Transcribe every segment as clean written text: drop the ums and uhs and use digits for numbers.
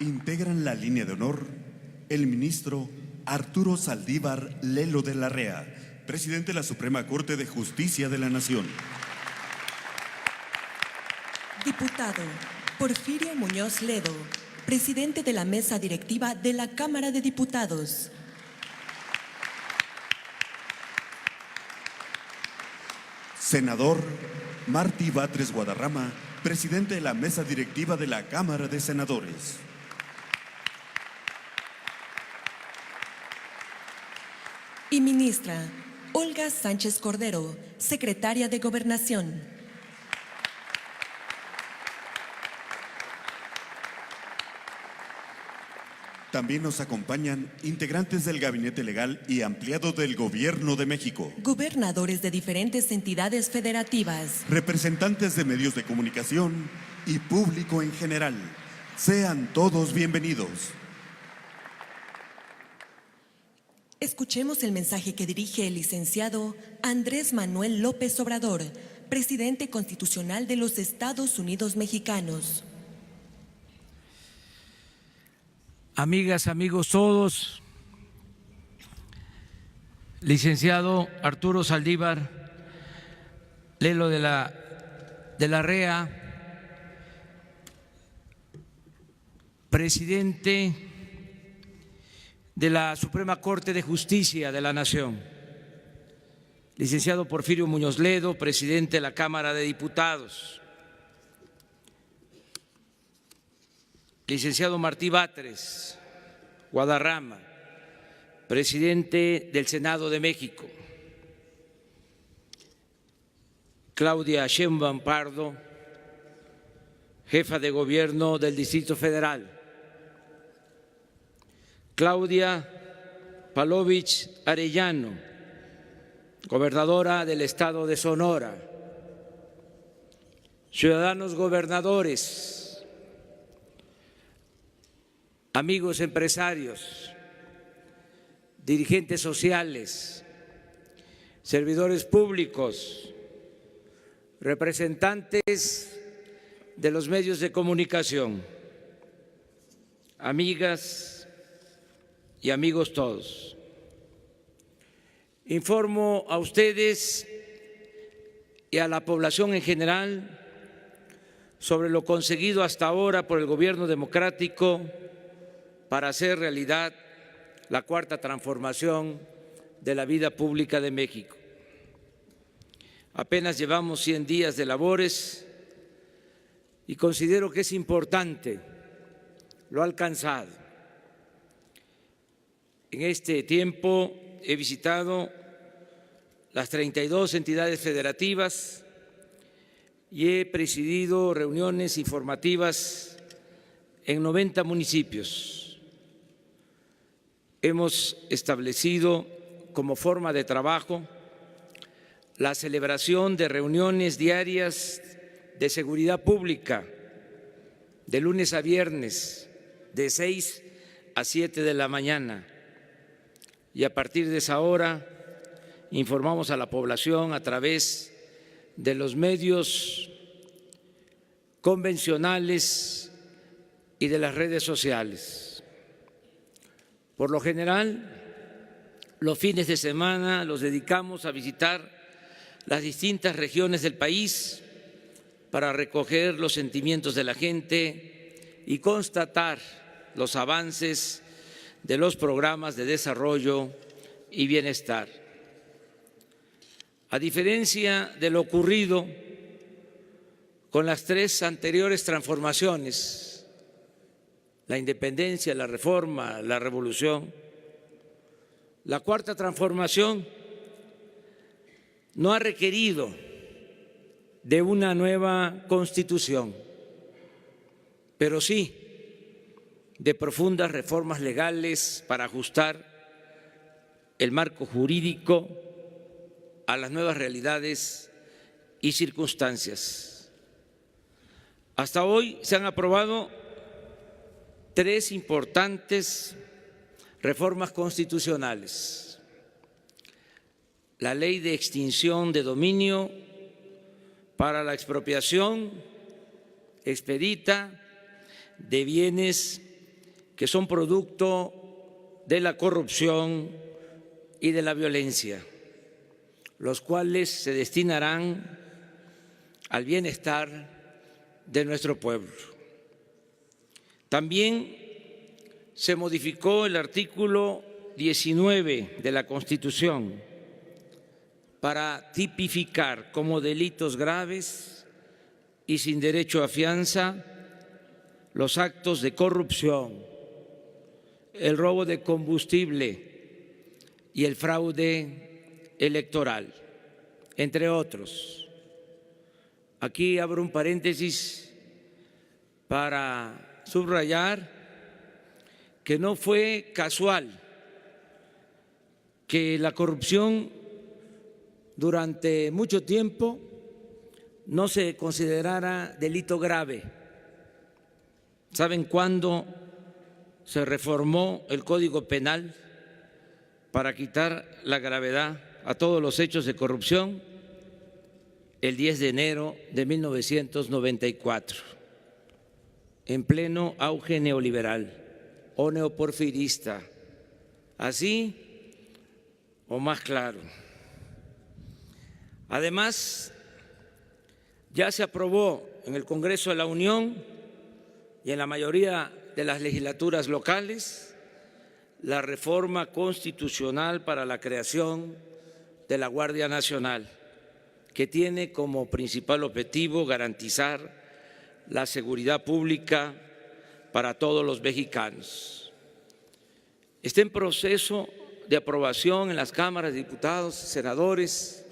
Integran la línea de honor el ministro Arturo Saldívar Lelo de la Rea, presidente de la Suprema Corte de Justicia de la Nación. Diputado Porfirio Muñoz Ledo, presidente de la Mesa Directiva de la Cámara de Diputados. Senador Martí Batres Guadarrama, presidente de la Mesa Directiva de la Cámara de Senadores. Y ministra Olga Sánchez Cordero, secretaria de Gobernación. También nos acompañan integrantes del Gabinete Legal y Ampliado del Gobierno de México, Gobernadores de diferentes entidades federativas, representantes de medios de comunicación y público en general. Sean todos bienvenidos. Escuchemos el mensaje que dirige el licenciado Andrés Manuel López Obrador, presidente constitucional de los Estados Unidos mexicanos. Amigas, amigos todos, licenciado Arturo Saldívar Lelo de la Rea, presidente de la Suprema Corte de Justicia de la Nación, licenciado Porfirio Muñoz Ledo, presidente de la Cámara de Diputados, licenciado Martí Batres Guadarrama, presidente del Senado de México, Claudia Sheinbaum Pardo, jefa de gobierno del Distrito Federal, Claudia Palovich Arellano, gobernadora del estado de Sonora, ciudadanos gobernadores, amigos empresarios, dirigentes sociales, servidores públicos, representantes de los medios de comunicación, amigas y amigos todos. Informo a ustedes y a la población en general sobre lo conseguido hasta ahora por el gobierno democrático para hacer realidad la cuarta transformación de la vida pública de México. Apenas llevamos 100 días de labores y considero que es importante lo alcanzado. En este tiempo he visitado las 32 entidades federativas y he presidido reuniones informativas en 90 municipios. Hemos establecido como forma de trabajo la celebración de reuniones diarias de seguridad pública de lunes a viernes de 6 a 7 de la mañana. Y a partir de esa hora informamos a la población a través de los medios convencionales y de las redes sociales. Por lo general, los fines de semana los dedicamos a visitar las distintas regiones del país para recoger los sentimientos de la gente y constatar los avances de los programas de desarrollo y bienestar. A diferencia de lo ocurrido con las 3 anteriores transformaciones, la independencia, la reforma, la revolución, la cuarta transformación no ha requerido de una nueva constitución, pero sí de profundas reformas legales para ajustar el marco jurídico a las nuevas realidades y circunstancias. Hasta hoy se han aprobado 3 importantes reformas constitucionales: la Ley de Extinción de Dominio para la expropiación expedita de bienes que son producto de la corrupción y de la violencia, los cuales se destinarán al bienestar de nuestro pueblo. También se modificó el artículo 19 de la Constitución para tipificar como delitos graves y sin derecho a fianza los actos de corrupción, el robo de combustible y el fraude electoral, entre otros. Aquí abro un paréntesis para subrayar que no fue casual que la corrupción durante mucho tiempo no se considerara delito grave. ¿Saben cuándo se reformó el Código Penal para quitar la gravedad a todos los hechos de corrupción? El 10 de enero de 1994, en pleno auge neoliberal o neoporfirista, así o más claro. Además, ya se aprobó en el Congreso de la Unión y en la mayoría de las legislaturas locales la reforma constitucional para la creación de la Guardia Nacional, que tiene como principal objetivo garantizar la seguridad pública para todos los mexicanos. Está en proceso de aprobación en las cámaras de diputados y senadores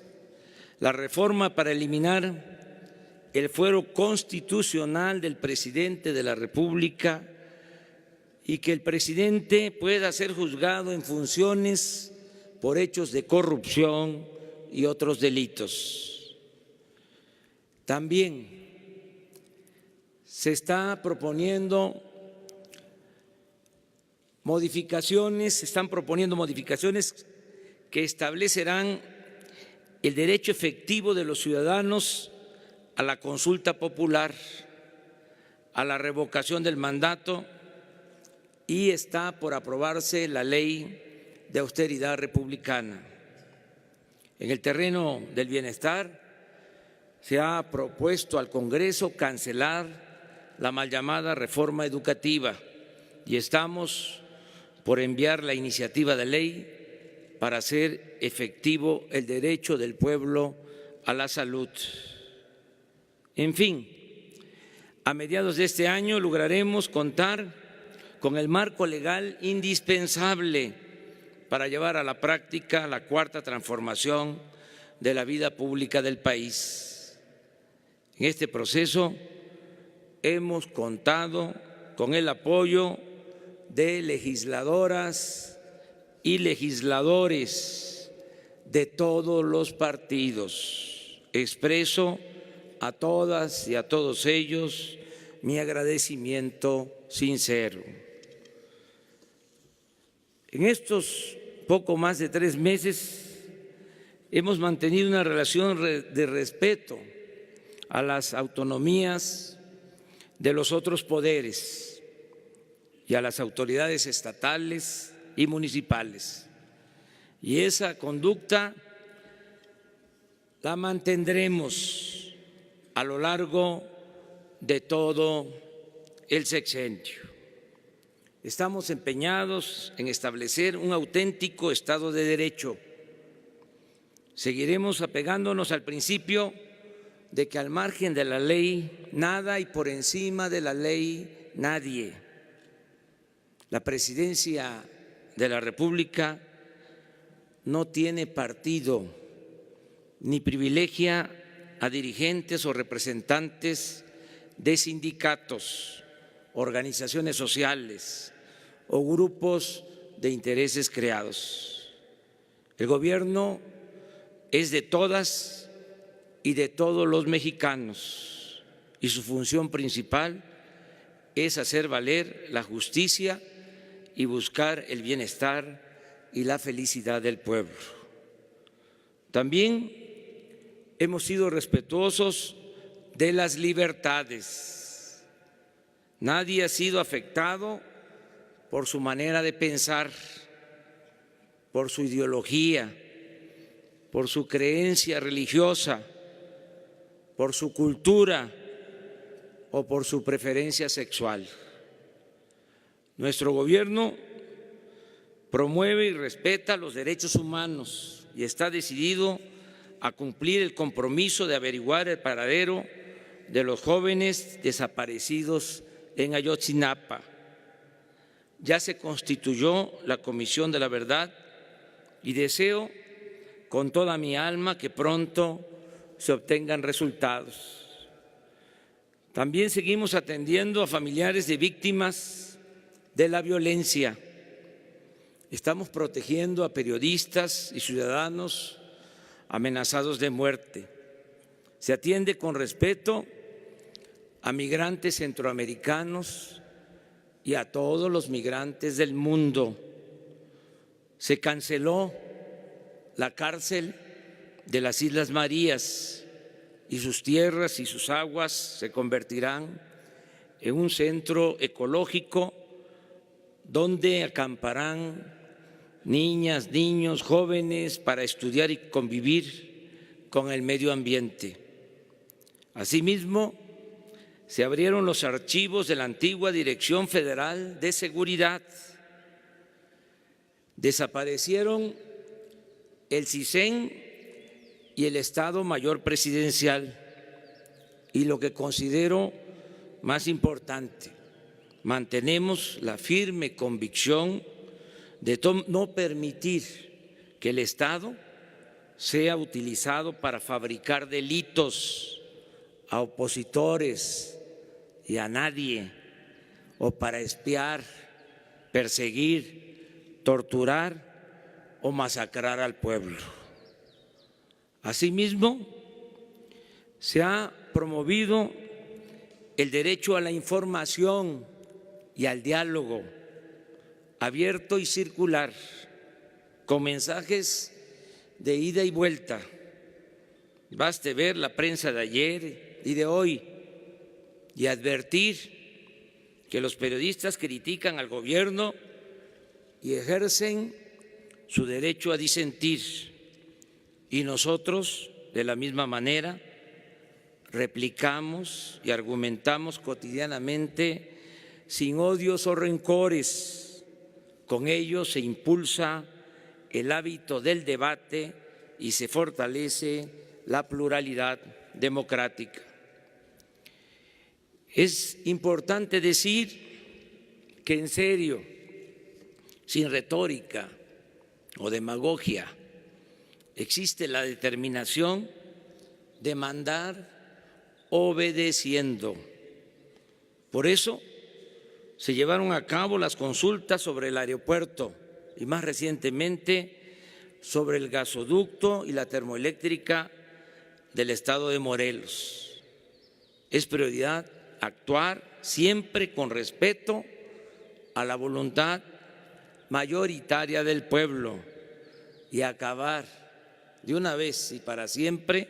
la reforma para eliminar el fuero constitucional del presidente de la República y que el presidente pueda ser juzgado en funciones por hechos de corrupción y otros delitos. También se está proponiendo modificaciones, que establecerán el derecho efectivo de los ciudadanos a la consulta popular, a la revocación del mandato, y está por aprobarse la ley de austeridad republicana. En el terreno del bienestar se ha propuesto al Congreso cancelar la mal llamada reforma educativa y estamos por enviar la iniciativa de ley para hacer efectivo el derecho del pueblo a la salud. En fin, a mediados de este año lograremos contar con el marco legal indispensable para llevar a la práctica la cuarta transformación de la vida pública del país. En este proceso hemos contado con el apoyo de legisladoras y legisladores de todos los partidos. Expreso a todas y a todos ellos mi agradecimiento sincero. En estos poco más de 3 meses hemos mantenido una relación de respeto a las autonomías de los otros poderes y a las autoridades estatales y municipales. Y esa conducta la mantendremos a lo largo de todo el sexenio. Estamos empeñados en establecer un auténtico Estado de Derecho. Seguiremos apegándonos al principio de que al margen de la ley nada y por encima de la ley nadie. La Presidencia de la República no tiene partido ni privilegia a dirigentes o representantes de sindicatos, organizaciones sociales o grupos de intereses creados. El gobierno es de todas y de todos los mexicanos y su función principal es hacer valer la justicia y buscar el bienestar y la felicidad del pueblo. También hemos sido respetuosos de las libertades. Nadie ha sido afectado por su manera de pensar, por su ideología, por su creencia religiosa, por su cultura o por su preferencia sexual. Nuestro gobierno promueve y respeta los derechos humanos y está decidido a cumplir el compromiso de averiguar el paradero de los jóvenes desaparecidos en Ayotzinapa. Ya se constituyó la Comisión de la Verdad y deseo con toda mi alma que pronto se obtengan resultados. También seguimos atendiendo a familiares de víctimas de la violencia. Estamos protegiendo a periodistas y ciudadanos amenazados de muerte. Se atiende con respeto a migrantes centroamericanos y a todos los migrantes del mundo. Se canceló la cárcel de las Islas Marías y sus tierras y sus aguas se convertirán en un centro ecológico donde acamparán niñas, niños, jóvenes para estudiar y convivir con el medio ambiente. Asimismo, se abrieron los archivos de la antigua Dirección Federal de Seguridad. Desaparecieron el CISEN y el Estado Mayor Presidencial. Y lo que considero más importante, mantenemos la firme convicción de no permitir que el Estado sea utilizado para fabricar delitos a opositores y a nadie, o para espiar, perseguir, torturar o masacrar al pueblo. Asimismo, se ha promovido el derecho a la información y al diálogo abierto y circular, con mensajes de ida y vuelta. Baste ver la prensa de ayer y de hoy y advertir que los periodistas critican al gobierno y ejercen su derecho a disentir, y nosotros, de la misma manera, replicamos y argumentamos cotidianamente sin odios o rencores. Con ello se impulsa el hábito del debate y se fortalece la pluralidad democrática. Es importante decir que en serio, sin retórica o demagogia, existe la determinación de mandar obedeciendo. Por eso se llevaron a cabo las consultas sobre el aeropuerto y más recientemente sobre el gasoducto y la termoeléctrica del estado de Morelos. Es prioridad actuar siempre con respeto a la voluntad mayoritaria del pueblo y acabar de una vez y para siempre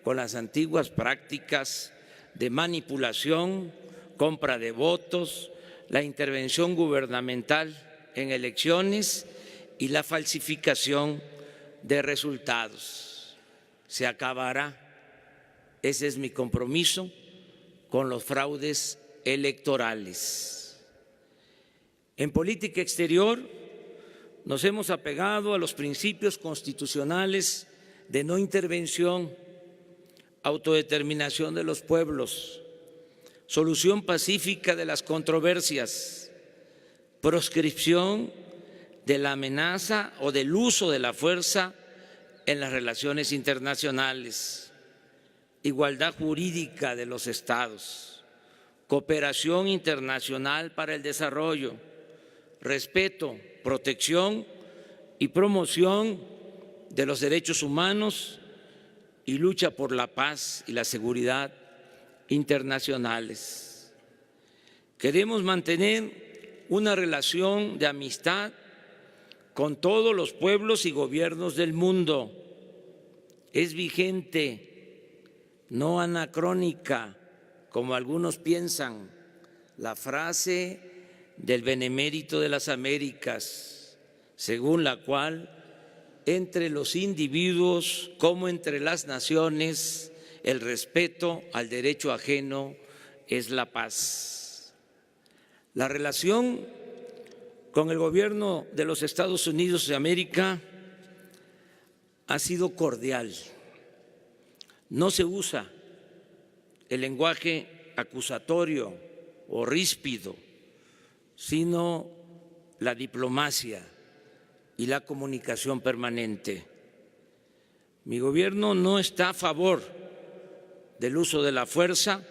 con las antiguas prácticas de manipulación, compra de votos, la intervención gubernamental en elecciones y la falsificación de resultados. Se acabará, ese es mi compromiso, con los fraudes electorales. En política exterior nos hemos apegado a los principios constitucionales de no intervención, autodeterminación de los pueblos, solución pacífica de las controversias, proscripción de la amenaza o del uso de la fuerza en las relaciones internacionales, igualdad jurídica de los estados, cooperación internacional para el desarrollo, respeto, protección y promoción de los derechos humanos y lucha por la paz y la seguridad internacionales. Queremos mantener una relación de amistad con todos los pueblos y gobiernos del mundo. Es vigente, no anacrónica, como algunos piensan, la frase del Benemérito de las Américas, según la cual entre los individuos como entre las naciones el respeto al derecho ajeno es la paz. La relación con el gobierno de los Estados Unidos de América ha sido cordial. No se usa el lenguaje acusatorio o ríspido, sino la diplomacia y la comunicación permanente. Mi gobierno no está a favor del uso de la fuerza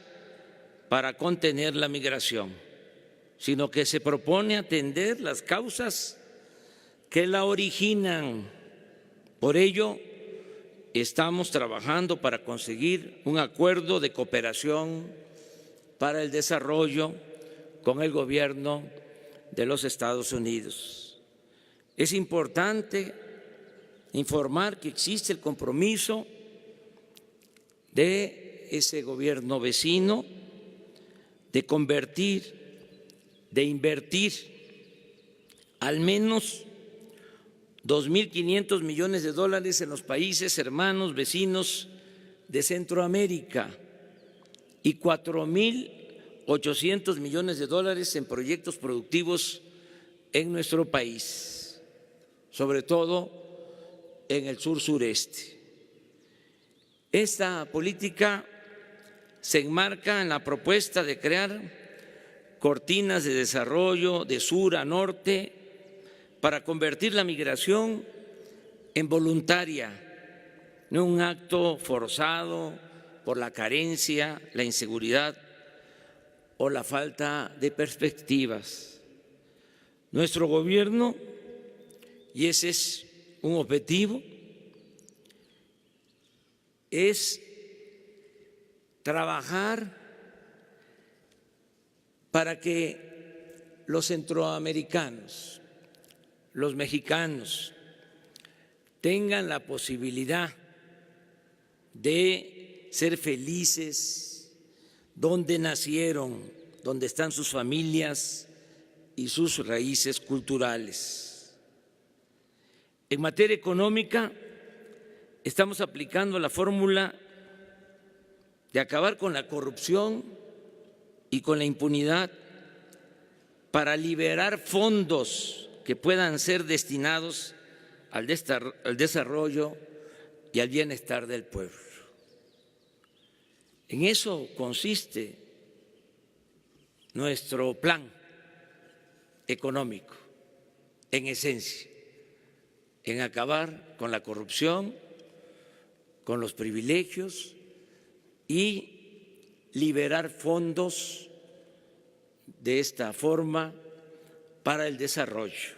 para contener la migración, sino que se propone atender las causas que la originan. Por ello, estamos trabajando para conseguir un acuerdo de cooperación para el desarrollo con el gobierno de los Estados Unidos. Es importante informar que existe el compromiso de ese gobierno vecino de invertir al menos 2.500 millones de dólares en los países hermanos vecinos de Centroamérica y 4.800 millones de dólares en proyectos productivos en nuestro país, sobre todo en el sur-sureste. Esta política se enmarca en la propuesta de crear cortinas de desarrollo de sur a norte para convertir la migración en voluntaria, no un acto forzado por la carencia, la inseguridad o la falta de perspectivas. Nuestro gobierno, y ese es un objetivo, es trabajar para que los centroamericanos, los mexicanos, tengan la posibilidad de ser felices donde nacieron, donde están sus familias y sus raíces culturales. En materia económica, estamos aplicando la fórmula de acabar con la corrupción y con la impunidad para liberar fondos que puedan ser destinados al desarrollo y al bienestar del pueblo. En eso consiste nuestro plan económico, en esencia, en acabar con la corrupción, con los privilegios y liberar fondos de esta forma para el desarrollo.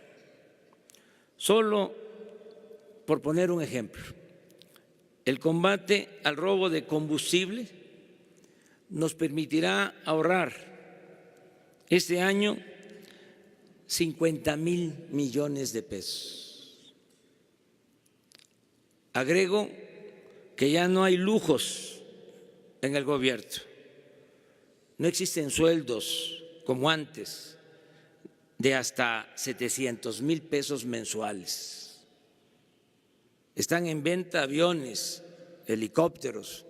Solo por poner un ejemplo, el combate al robo de combustible nos permitirá ahorrar este año 50,000 millones de pesos. Agrego que ya no hay lujos en el gobierno. No existen sueldos como antes de hasta 700,000 pesos mensuales. Están en venta aviones, helicópteros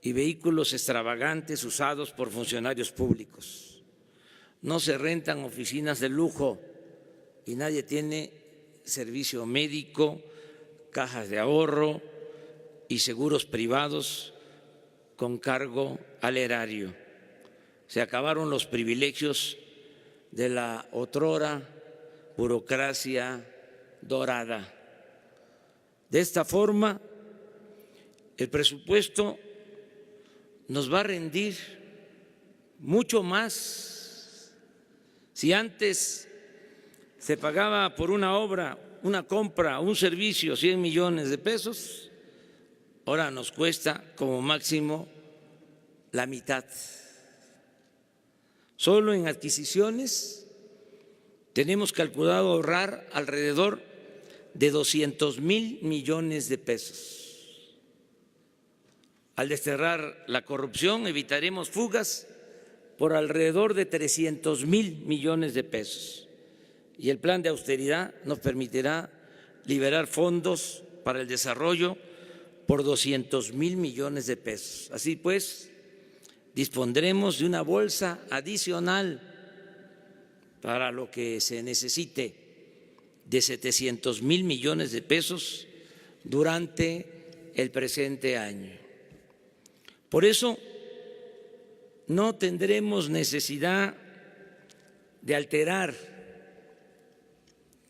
y vehículos extravagantes usados por funcionarios públicos. No se rentan oficinas de lujo y nadie tiene servicio médico, cajas de ahorro y seguros privados con cargo al erario. Se acabaron los privilegios de la otrora burocracia dorada. De esta forma, el presupuesto nos va a rendir mucho más. Si antes se pagaba por una obra, una compra, un servicio, 100 millones de pesos, ahora nos cuesta como máximo la mitad. Solo en adquisiciones tenemos calculado ahorrar alrededor de 200,000 millones de pesos. Al desterrar la corrupción, evitaremos fugas por alrededor de 300,000 millones de pesos. Y el plan de austeridad nos permitirá liberar fondos para el desarrollo por 200,000 millones de pesos. Así pues, dispondremos de una bolsa adicional para lo que se necesite de 700,000 millones de pesos durante el presente año. Por eso, no tendremos necesidad de alterar,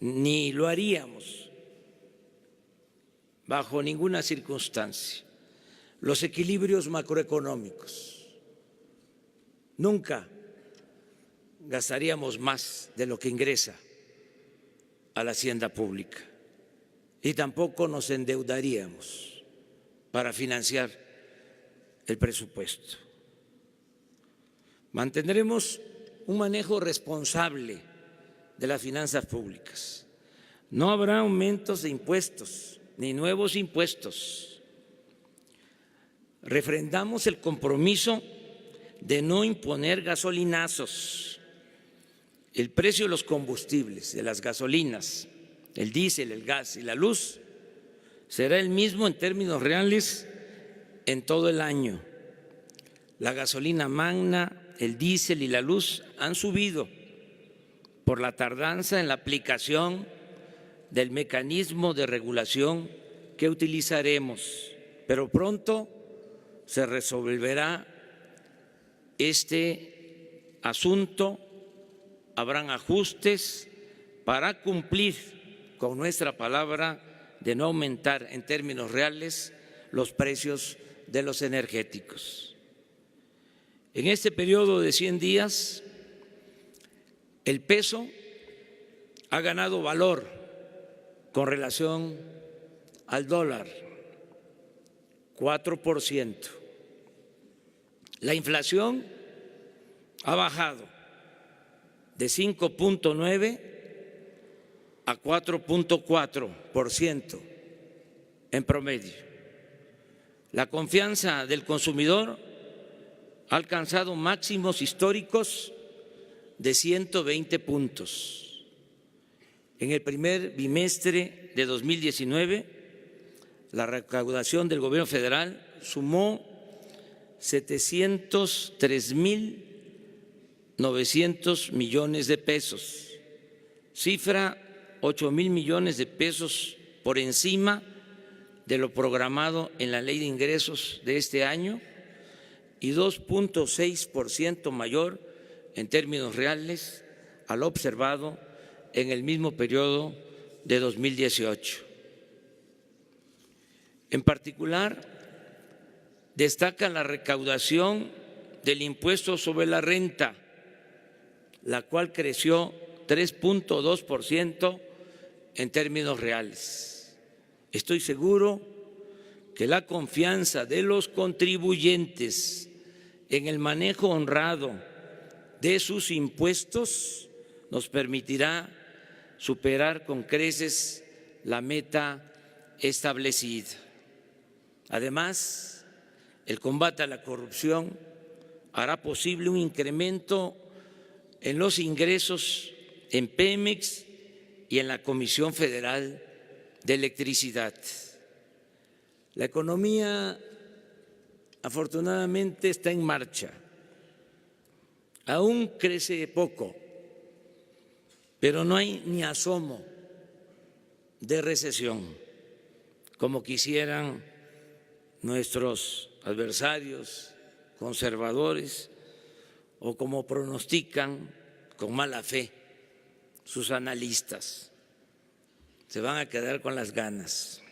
ni lo haríamos bajo ninguna circunstancia, los equilibrios macroeconómicos. Nunca gastaríamos más de lo que ingresa a la hacienda pública y tampoco nos endeudaríamos para financiar el presupuesto. Mantendremos un manejo responsable de las finanzas públicas. No habrá aumentos de impuestos ni nuevos impuestos. Refrendamos el compromiso de no imponer gasolinazos. El precio de los combustibles, de las gasolinas, el diésel, el gas y la luz, será el mismo en términos reales en todo el año. La gasolina magna, el diésel y la luz han subido por la tardanza en la aplicación del mecanismo de regulación que utilizaremos, pero pronto se resolverá este asunto. Habrán ajustes para cumplir con nuestra palabra de no aumentar en términos reales los precios de los energéticos. En este periodo de 100 días, el peso ha ganado valor con relación al dólar, 4%. La inflación ha bajado de 5.9 a 4.4% en promedio. La confianza del consumidor ha alcanzado máximos históricos de 120 puntos. En el primer bimestre de 2019, la recaudación del gobierno federal sumó 703,900 millones de pesos, cifra 8,000 millones de pesos por encima de lo programado en la Ley de Ingresos de este año y 2.6% mayor en términos reales a lo observado en el mismo periodo de 2018. En particular, destaca la recaudación del impuesto sobre la renta, la cual creció 3.2% en términos reales. Estoy seguro que la confianza de los contribuyentes en el manejo honrado de sus impuestos nos permitirá superar con creces la meta establecida. Además, el combate a la corrupción hará posible un incremento en los ingresos en Pemex y en la Comisión Federal de Electricidad. La economía, afortunadamente, está en marcha. Aún crece poco, pero no hay ni asomo de recesión, como quisieran nuestros adversarios conservadores o como pronostican con mala fe sus analistas. Se van a quedar con las ganas.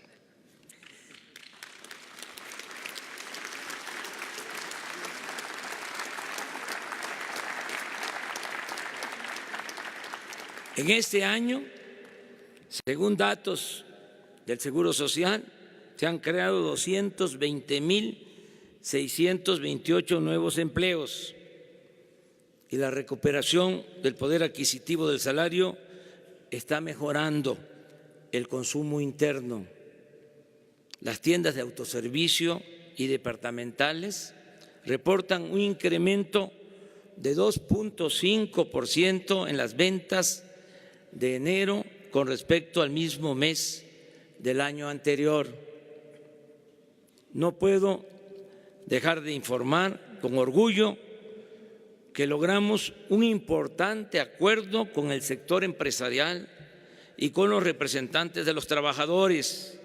En este año, según datos del Seguro Social, se han creado 220,628 nuevos empleos y la recuperación del poder adquisitivo del salario está mejorando el consumo interno. Las tiendas de autoservicio y departamentales reportan un incremento de 2.5% en las ventas de enero con respecto al mismo mes del año anterior. No puedo dejar de informar con orgullo que logramos un importante acuerdo con el sector empresarial y con los representantes de los trabajadores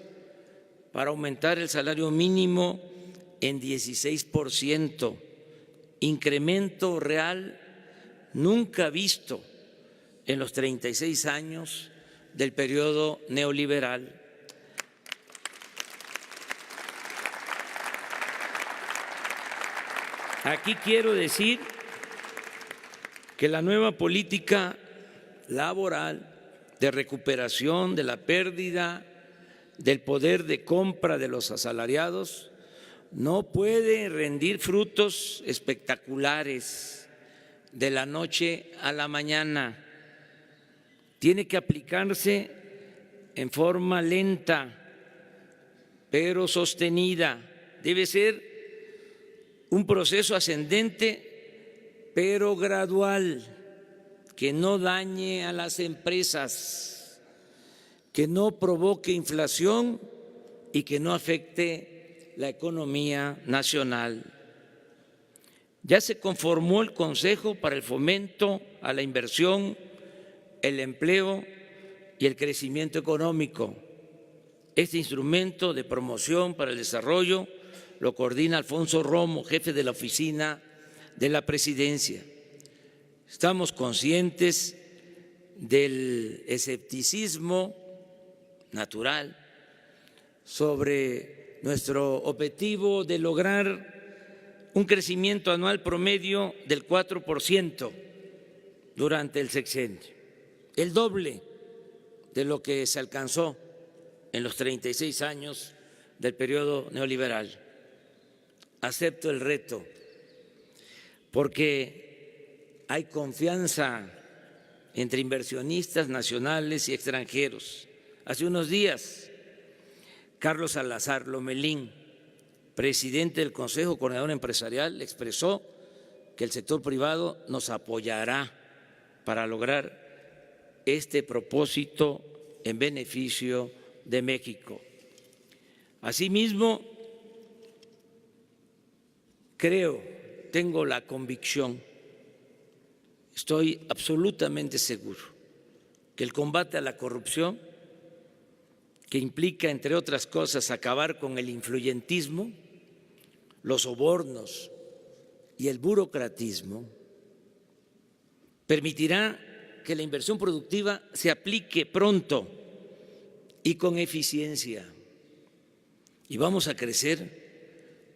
para aumentar el salario mínimo en 16%, incremento real nunca visto en los 36 años del periodo neoliberal. Aquí quiero decir que la nueva política laboral de recuperación de la pérdida del poder de compra de los asalariados no puede rendir frutos espectaculares de la noche a la mañana. Tiene que aplicarse en forma lenta, pero sostenida. Debe ser un proceso ascendente, pero gradual, que no dañe a las empresas, que no provoque inflación y que no afecte la economía nacional. Ya se conformó el Consejo para el Fomento a la Inversión, el Empleo y el Crecimiento Económico. Este instrumento de promoción para el desarrollo lo coordina Alfonso Romo, jefe de la Oficina de la Presidencia. Estamos conscientes del escepticismo natural sobre nuestro objetivo de lograr un crecimiento anual promedio del 4% durante el sexenio, el doble de lo que se alcanzó en los 36 años del periodo neoliberal. Acepto el reto porque hay confianza entre inversionistas nacionales y extranjeros. Hace unos días, Carlos Salazar Lomelín, presidente del Consejo Coordinador Empresarial, expresó que el sector privado nos apoyará para lograr este propósito en beneficio de México. Asimismo, tengo la convicción, estoy absolutamente seguro que el combate a la corrupción, que implica, entre otras cosas, acabar con el influyentismo, los sobornos y el burocratismo, permitirá que la inversión productiva se aplique pronto y con eficiencia. Y vamos a crecer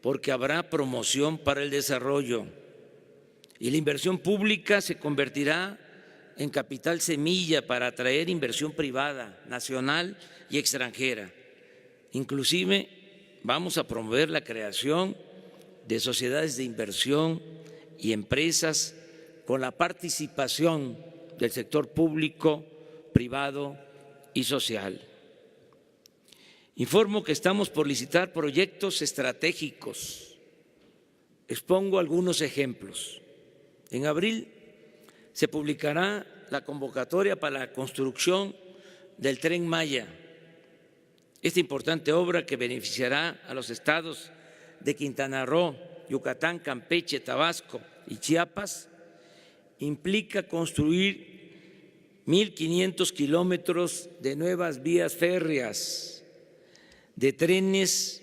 porque habrá promoción para el desarrollo y la inversión pública se convertirá en capital semilla para atraer inversión privada, nacional y extranjera. Inclusive vamos a promover la creación de sociedades de inversión y empresas con la participación del sector público, privado y social. Informo que estamos por licitar proyectos estratégicos. Expongo algunos ejemplos. En abril se publicará la convocatoria para la construcción del Tren Maya. Esta importante obra que beneficiará a los estados de Quintana Roo, Yucatán, Campeche, Tabasco y Chiapas implica construir 1.500 kilómetros de nuevas vías férreas, de trenes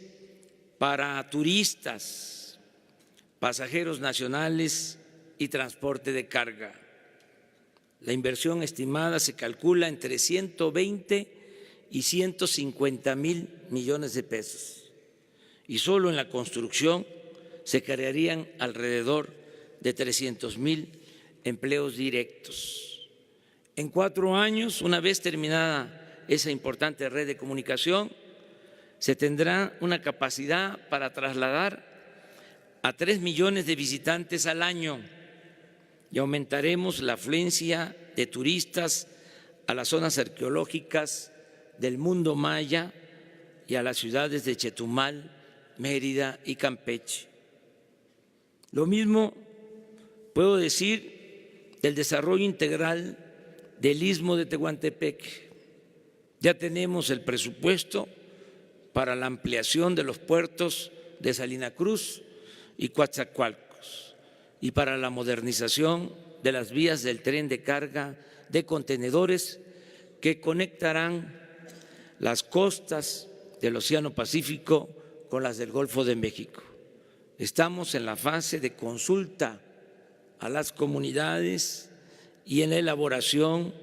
para turistas, pasajeros nacionales y transporte de carga. La inversión estimada se calcula entre 120 y 150,000 millones de pesos. Y solo en la construcción se crearían alrededor de 300,000 empleos directos. En 4 años, una vez terminada esa importante red de comunicación, se tendrá una capacidad para trasladar a 3 millones de visitantes al año y aumentaremos la afluencia de turistas a las zonas arqueológicas del mundo maya y a las ciudades de Chetumal, Mérida y Campeche. Lo mismo puedo decir del desarrollo integral del Istmo de Tehuantepec. Ya tenemos el presupuesto para la ampliación de los puertos de Salina Cruz y Coatzacoalcos y para la modernización de las vías del tren de carga de contenedores que conectarán las costas del Océano Pacífico con las del Golfo de México. Estamos en la fase de consulta a las comunidades y en la elaboración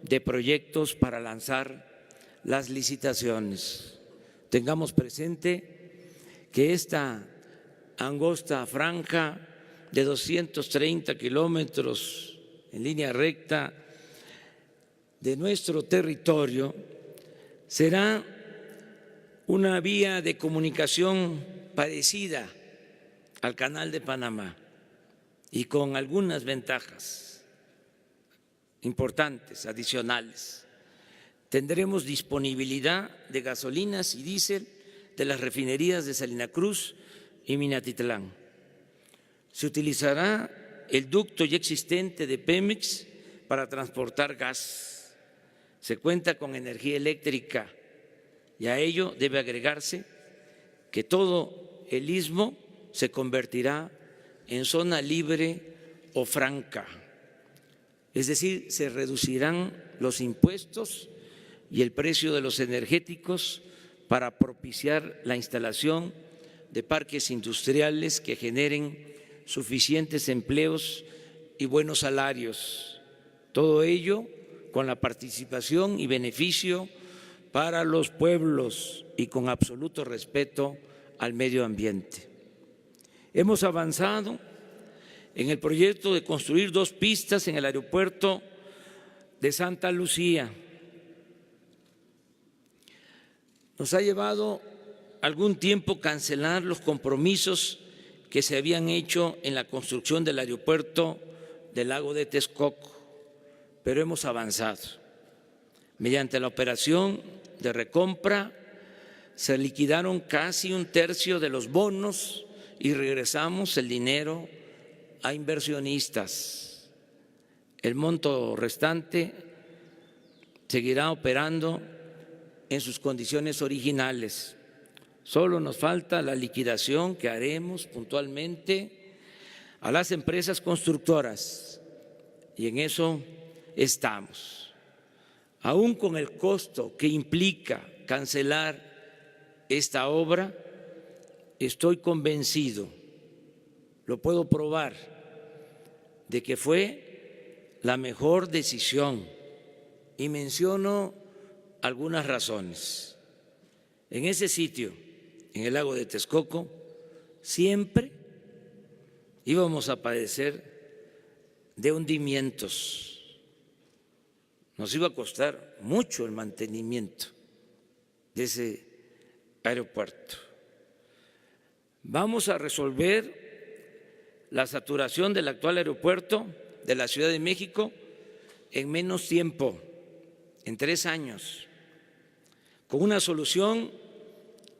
de proyectos para lanzar las licitaciones. Tengamos presente que esta angosta franja de 230 kilómetros en línea recta de nuestro territorio será una vía de comunicación parecida al Canal de Panamá y con algunas ventajas importantes, adicionales. Tendremos disponibilidad de gasolinas y diésel de las refinerías de Salina Cruz y Minatitlán. Se utilizará el ducto ya existente de Pemex para transportar gas. Se cuenta con energía eléctrica y a ello debe agregarse que todo el istmo se convertirá en zona libre o franca. Es decir, se reducirán los impuestos y el precio de los energéticos para propiciar la instalación de parques industriales que generen suficientes empleos y buenos salarios. Todo ello con la participación y beneficio para los pueblos y con absoluto respeto al medio ambiente. Hemos avanzado en el proyecto de construir 2 pistas en el aeropuerto de Santa Lucía. Nos ha llevado algún tiempo cancelar los compromisos que se habían hecho en la construcción del aeropuerto del Lago de Texcoco, pero hemos avanzado. Mediante la operación de recompra se liquidaron casi 1/3 de los bonos y regresamos el dinero a inversionistas. El monto restante seguirá operando en sus condiciones originales. Solo nos falta la liquidación que haremos puntualmente a las empresas constructoras y en eso estamos. Aún con el costo que implica cancelar esta obra, estoy convencido, lo puedo probar, de que fue la mejor decisión y menciono algunas razones. En ese sitio, en el lago de Texcoco, siempre íbamos a padecer de hundimientos. Nos iba a costar mucho el mantenimiento de ese aeropuerto. Vamos a resolver la saturación del actual aeropuerto de la Ciudad de México en menos tiempo, en 3 años, con una solución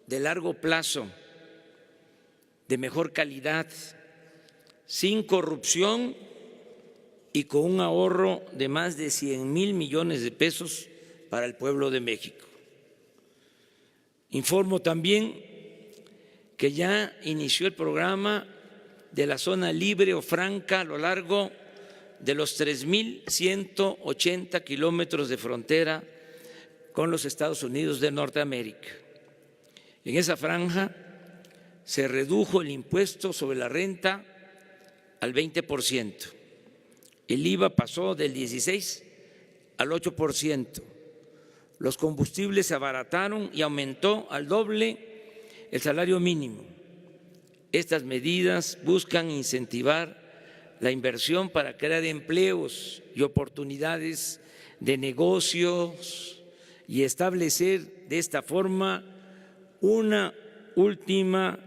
de largo plazo, de mejor calidad, sin corrupción y con un ahorro de más de 100,000 millones de pesos para el pueblo de México. Informo también que ya inició el programa de la zona libre o franca a lo largo de los 3,180 kilómetros de frontera con los Estados Unidos de Norteamérica. En esa franja se redujo el impuesto sobre la renta al 20%. El IVA pasó del 16% al 8%. Los combustibles se abarataron y aumentó al doble el salario mínimo. Estas medidas buscan incentivar la inversión para crear empleos y oportunidades de negocios y establecer de esta forma una última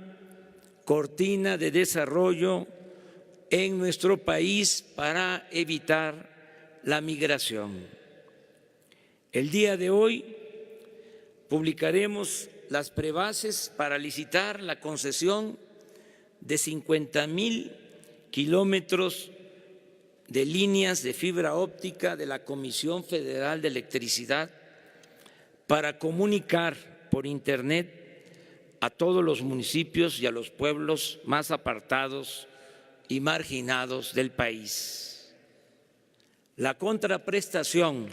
cortina de desarrollo en nuestro país para evitar la migración. El día de hoy publicaremos las prebases para licitar la concesión de 50,000 kilómetros de líneas de fibra óptica de la Comisión Federal de Electricidad para comunicar por Internet a todos los municipios y a los pueblos más apartados y marginados del país. La contraprestación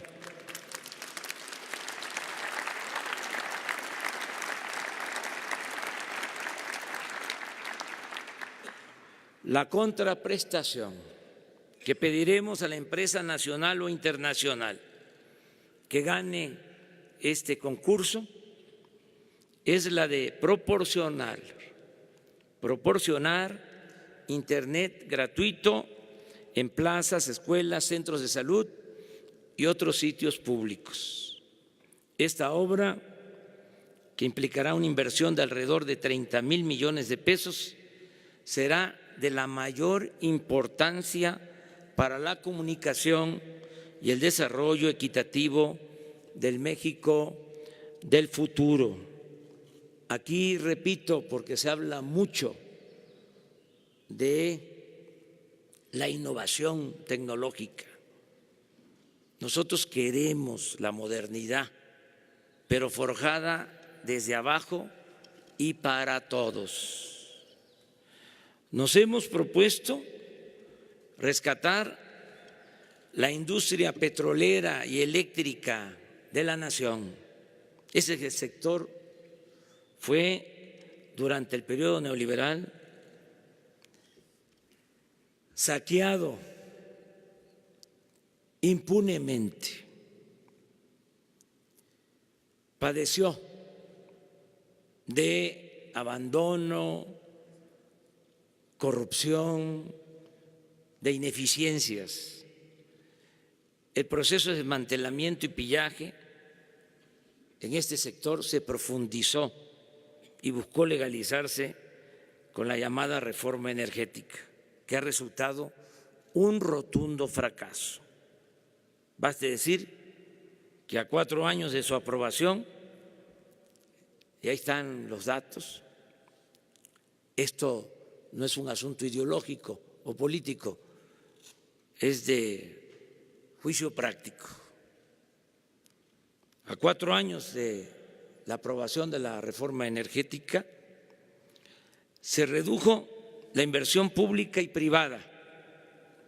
que pediremos a la empresa nacional o internacional que gane este concurso es la de proporcionar Internet gratuito en plazas, escuelas, centros de salud y otros sitios públicos. Esta obra, que implicará una inversión de alrededor de 30,000 millones de pesos, será de la mayor importancia para la comunicación y el desarrollo equitativo del México del futuro. Aquí repito, porque se habla mucho de la innovación tecnológica. Nosotros queremos la modernidad, pero forjada desde abajo y para todos. Nos hemos propuesto rescatar la industria petrolera y eléctrica de la nación. Ese sector fue, durante el periodo neoliberal, saqueado impunemente. Padeció de abandono, corrupción, de ineficiencias. El proceso de desmantelamiento y pillaje en este sector se profundizó y buscó legalizarse con la llamada reforma energética, que ha resultado un rotundo fracaso. Baste decir que a 4 años de su aprobación, y ahí están los datos, esto no es un asunto ideológico o político, es de juicio práctico. A 4 años de la aprobación de la reforma energética, se redujo la inversión pública y privada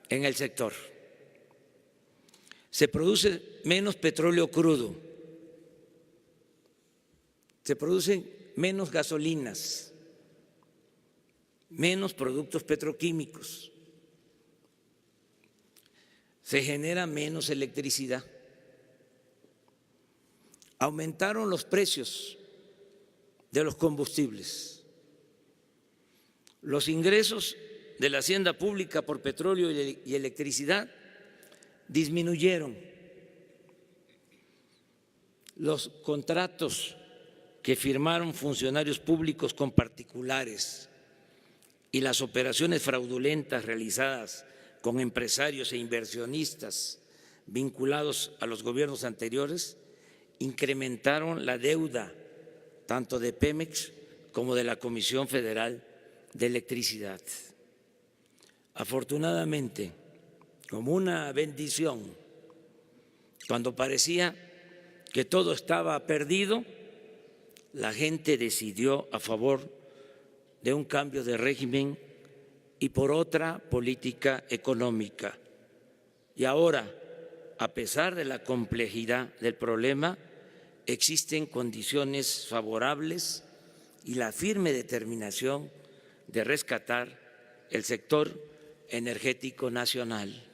en el sector. Se produce menos petróleo crudo, se producen menos gasolinas, menos productos petroquímicos, se genera menos electricidad. Aumentaron los precios de los combustibles. Los ingresos de la hacienda pública por petróleo y electricidad disminuyeron. Los contratos que firmaron funcionarios públicos con particulares y las operaciones fraudulentas realizadas con empresarios e inversionistas vinculados a los gobiernos anteriores incrementaron la deuda tanto de Pemex como de la Comisión Federal de Electricidad. Afortunadamente, como una bendición, cuando parecía que todo estaba perdido, la gente decidió a favor de un cambio de régimen y por otra política económica. Y ahora, a pesar de la complejidad del problema, existen condiciones favorables y la firme determinación de rescatar el sector energético nacional.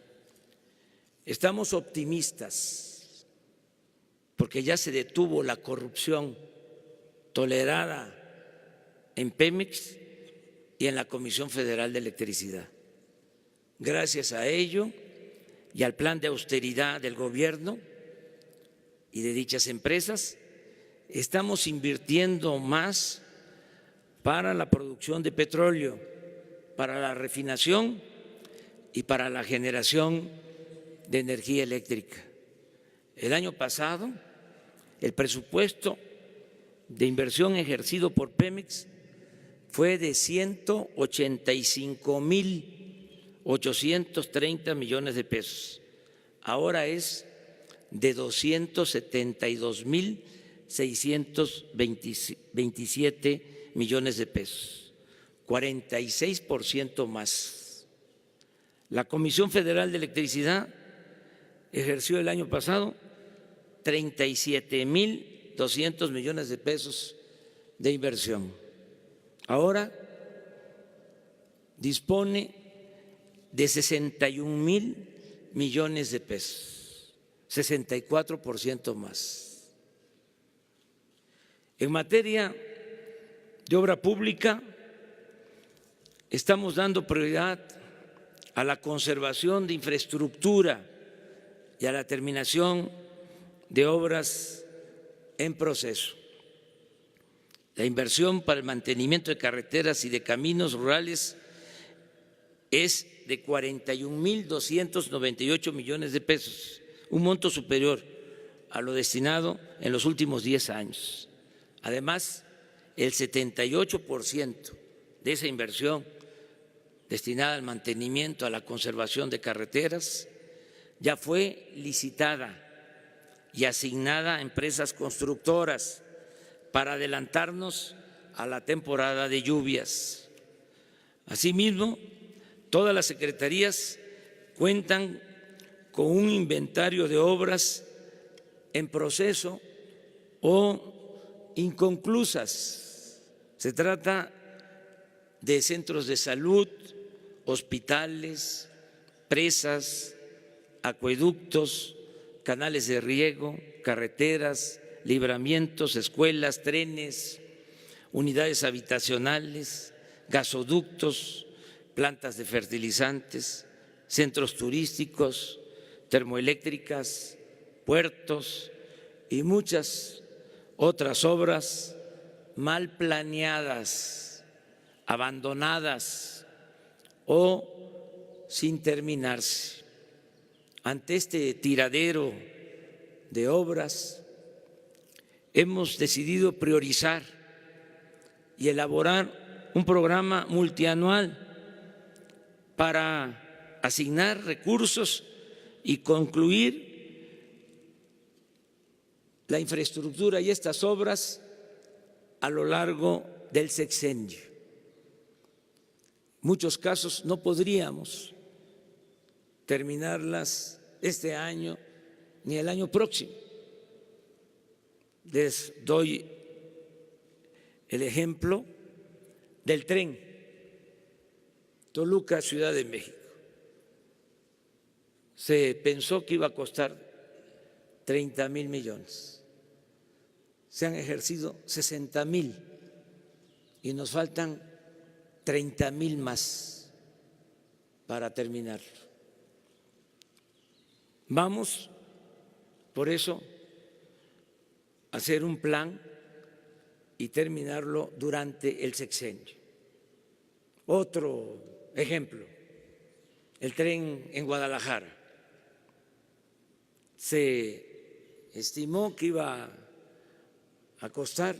Estamos optimistas porque ya se detuvo la corrupción tolerada en Pemex y en la Comisión Federal de Electricidad. Gracias a ello y al plan de austeridad del gobierno y de dichas empresas, estamos invirtiendo más para la producción de petróleo, para la refinación y para la generación de energía eléctrica. El año pasado, el presupuesto de inversión ejercido por Pemex fue de 185,000 830 millones de pesos. Ahora es de 272.627 millones de pesos, 46% más. La Comisión Federal de Electricidad ejerció el año pasado 37.200 millones de pesos de inversión. Ahora dispone de 61.000 millones de pesos, 64% más. En materia de obra pública, estamos dando prioridad a la conservación de infraestructura y a la terminación de obras en proceso. La inversión para el mantenimiento de carreteras y de caminos rurales es de 41.298 millones de pesos, un monto superior a lo destinado en los últimos 10 años. Además, el 78% de esa inversión destinada al mantenimiento, a la conservación de carreteras, ya fue licitada y asignada a empresas constructoras para adelantarnos a la temporada de lluvias. Asimismo, todas las secretarías cuentan con un inventario de obras en proceso o inconclusas. Se trata de centros de salud, hospitales, presas, acueductos, canales de riego, carreteras, libramientos, escuelas, trenes, unidades habitacionales, gasoductos, plantas de fertilizantes, centros turísticos, termoeléctricas, puertos y muchas otras obras mal planeadas, abandonadas o sin terminarse. Ante este tiradero de obras, hemos decidido priorizar y elaborar un programa multianual para asignar recursos y concluir la infraestructura y estas obras a lo largo del sexenio. En muchos casos no podríamos terminarlas este año ni el año próximo. Les doy el ejemplo del tren Toluca, Ciudad de México. Se pensó que iba a costar 30,000 millones. Se han ejercido 60,000 y nos faltan 30,000 más para terminarlo. Vamos, por eso, a hacer un plan y terminarlo durante el sexenio. Otro ejemplo, el tren en Guadalajara. Se estimó que iba a costar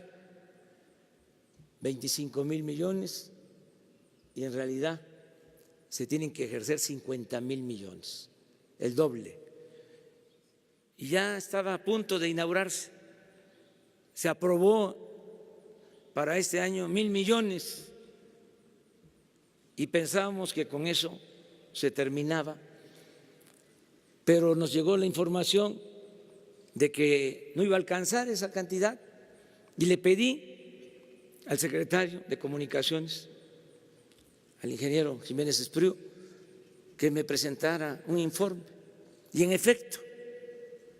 25,000 millones y en realidad se tienen que ejercer 50,000 millones, el doble. Y ya estaba a punto de inaugurarse. Se aprobó para este año 1,000 millones y pensábamos que con eso se terminaba, pero nos llegó la información de que no iba a alcanzar esa cantidad y le pedí al secretario de Comunicaciones, al ingeniero Jiménez Espriu, que me presentara un informe y en efecto,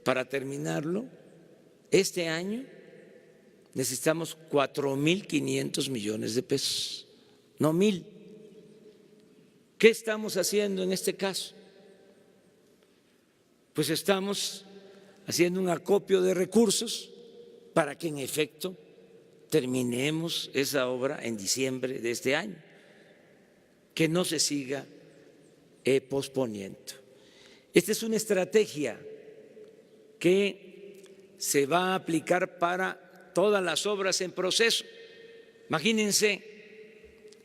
para terminarlo este año necesitamos 4,500 millones de pesos, no 1,000. ¿Qué estamos haciendo en este caso? Pues estamos haciendo un acopio de recursos para que en efecto terminemos esa obra en diciembre de este año, que no se siga posponiendo. Esta es una estrategia que se va a aplicar para todas las obras en proceso. Imagínense,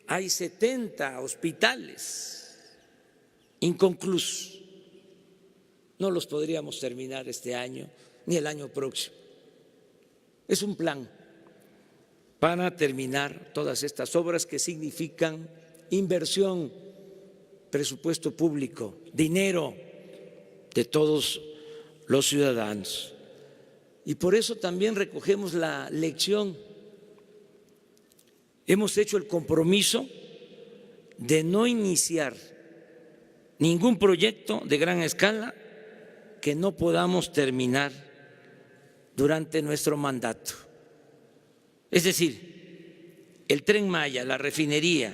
hay 70 hospitales inconclusos. No los podríamos terminar este año ni el año próximo. Es un plan para terminar todas estas obras que significan inversión, presupuesto público, dinero de todos los ciudadanos. Y por eso también recogemos la lección. Hemos hecho el compromiso de no iniciar ningún proyecto de gran escala que no podamos terminar durante nuestro mandato. Es decir, el Tren Maya, la refinería,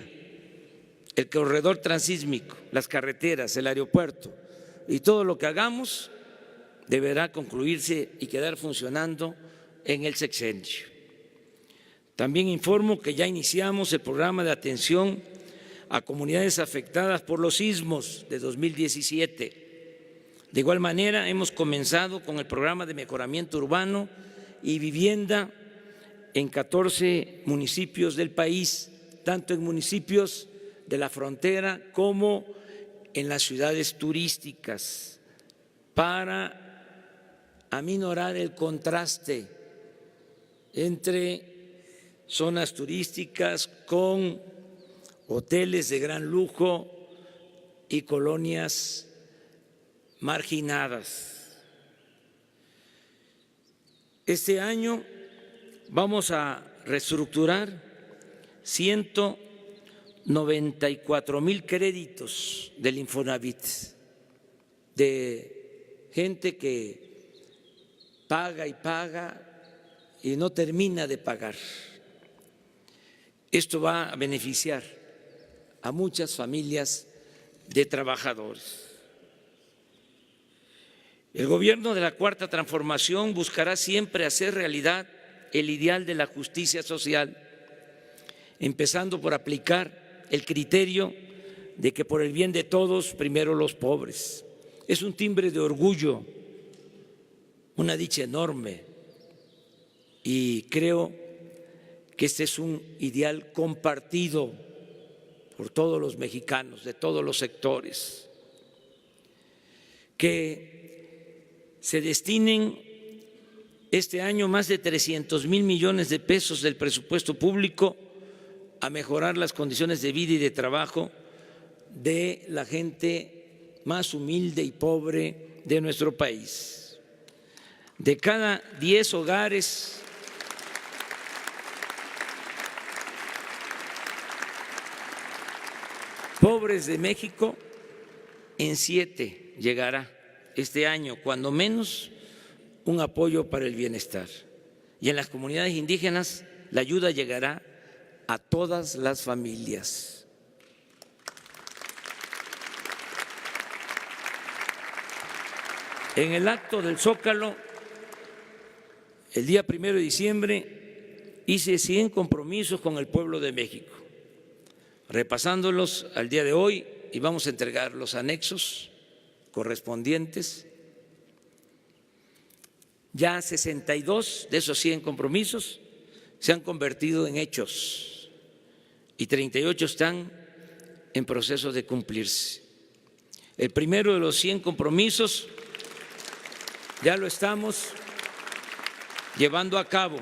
el corredor transísmico, las carreteras, el aeropuerto y todo lo que hagamos deberá concluirse y quedar funcionando en el sexenio. También informo que ya iniciamos el programa de atención a comunidades afectadas por los sismos de 2017. De igual manera, hemos comenzado con el programa de mejoramiento urbano y vivienda en 14 municipios del país, tanto en municipios de la frontera como en las ciudades turísticas, para aminorar el contraste entre zonas turísticas con hoteles de gran lujo y colonias marginadas. Este año vamos a reestructurar 194,000 créditos del Infonavit, de gente que paga y paga y no termina de pagar. Esto va a beneficiar a muchas familias de trabajadores. El gobierno de la Cuarta Transformación buscará siempre hacer realidad el ideal de la justicia social, empezando por aplicar el criterio de que por el bien de todos, primero los pobres. Es un timbre de orgullo, una dicha enorme, y creo que este es un ideal compartido por todos los mexicanos, de todos los sectores. Que se destinen este año más de 300,000 millones de pesos del presupuesto público a mejorar las condiciones de vida y de trabajo de la gente más humilde y pobre de nuestro país. De cada 10 hogares pobres de México, en 7 llegará este año, cuando menos, un apoyo para el bienestar. Y en las comunidades indígenas la ayuda llegará a todas las familias. En el acto del Zócalo, el día 1 de diciembre, hice 100 compromisos con el pueblo de México. Repasándolos al día de hoy, y vamos a entregar los anexos correspondientes. Ya 62 de esos 100 compromisos se han convertido en hechos y 38 están en proceso de cumplirse. El primero de los 100 compromisos ya lo estamos llevando a cabo.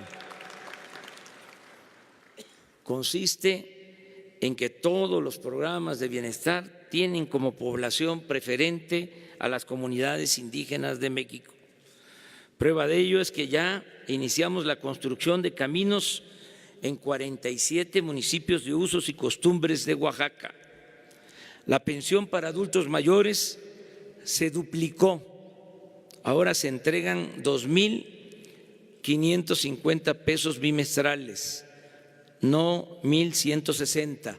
Consiste en que todos los programas de bienestar tienen como población preferente a las comunidades indígenas de México. Prueba de ello es que ya iniciamos la construcción de caminos en 47 municipios de usos y costumbres de Oaxaca. La pensión para adultos mayores se duplicó. Ahora se entregan 2,550 pesos bimestrales, no 1,160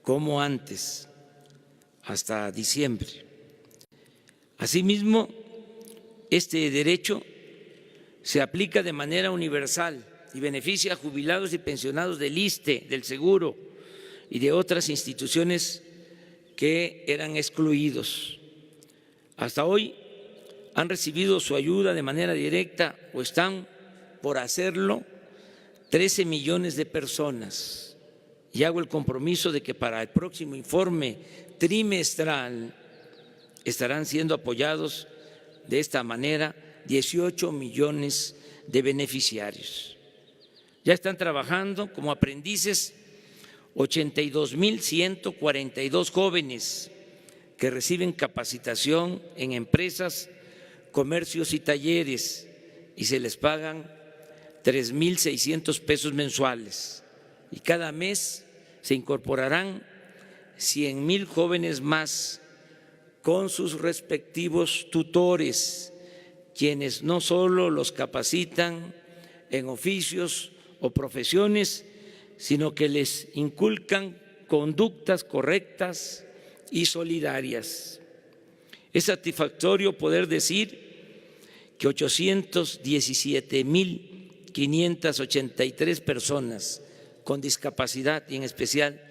como antes, hasta diciembre. Asimismo, este derecho se aplica de manera universal y beneficia a jubilados y pensionados del ISSSTE, del Seguro y de otras instituciones que eran excluidos. Hasta hoy han recibido su ayuda de manera directa o están por hacerlo 13 millones de personas, y hago el compromiso de que para el próximo informe trimestral estarán siendo apoyados de esta manera 18 millones de beneficiarios. Ya están trabajando como aprendices 82.142 jóvenes que reciben capacitación en empresas, comercios y talleres y se les pagan 3.600 pesos mensuales. Y cada mes se incorporarán 100,000 jóvenes más con sus respectivos tutores, quienes no solo los capacitan en oficios o profesiones, sino que les inculcan conductas correctas y solidarias. Es satisfactorio poder decir que 817.583 personas con discapacidad y en especial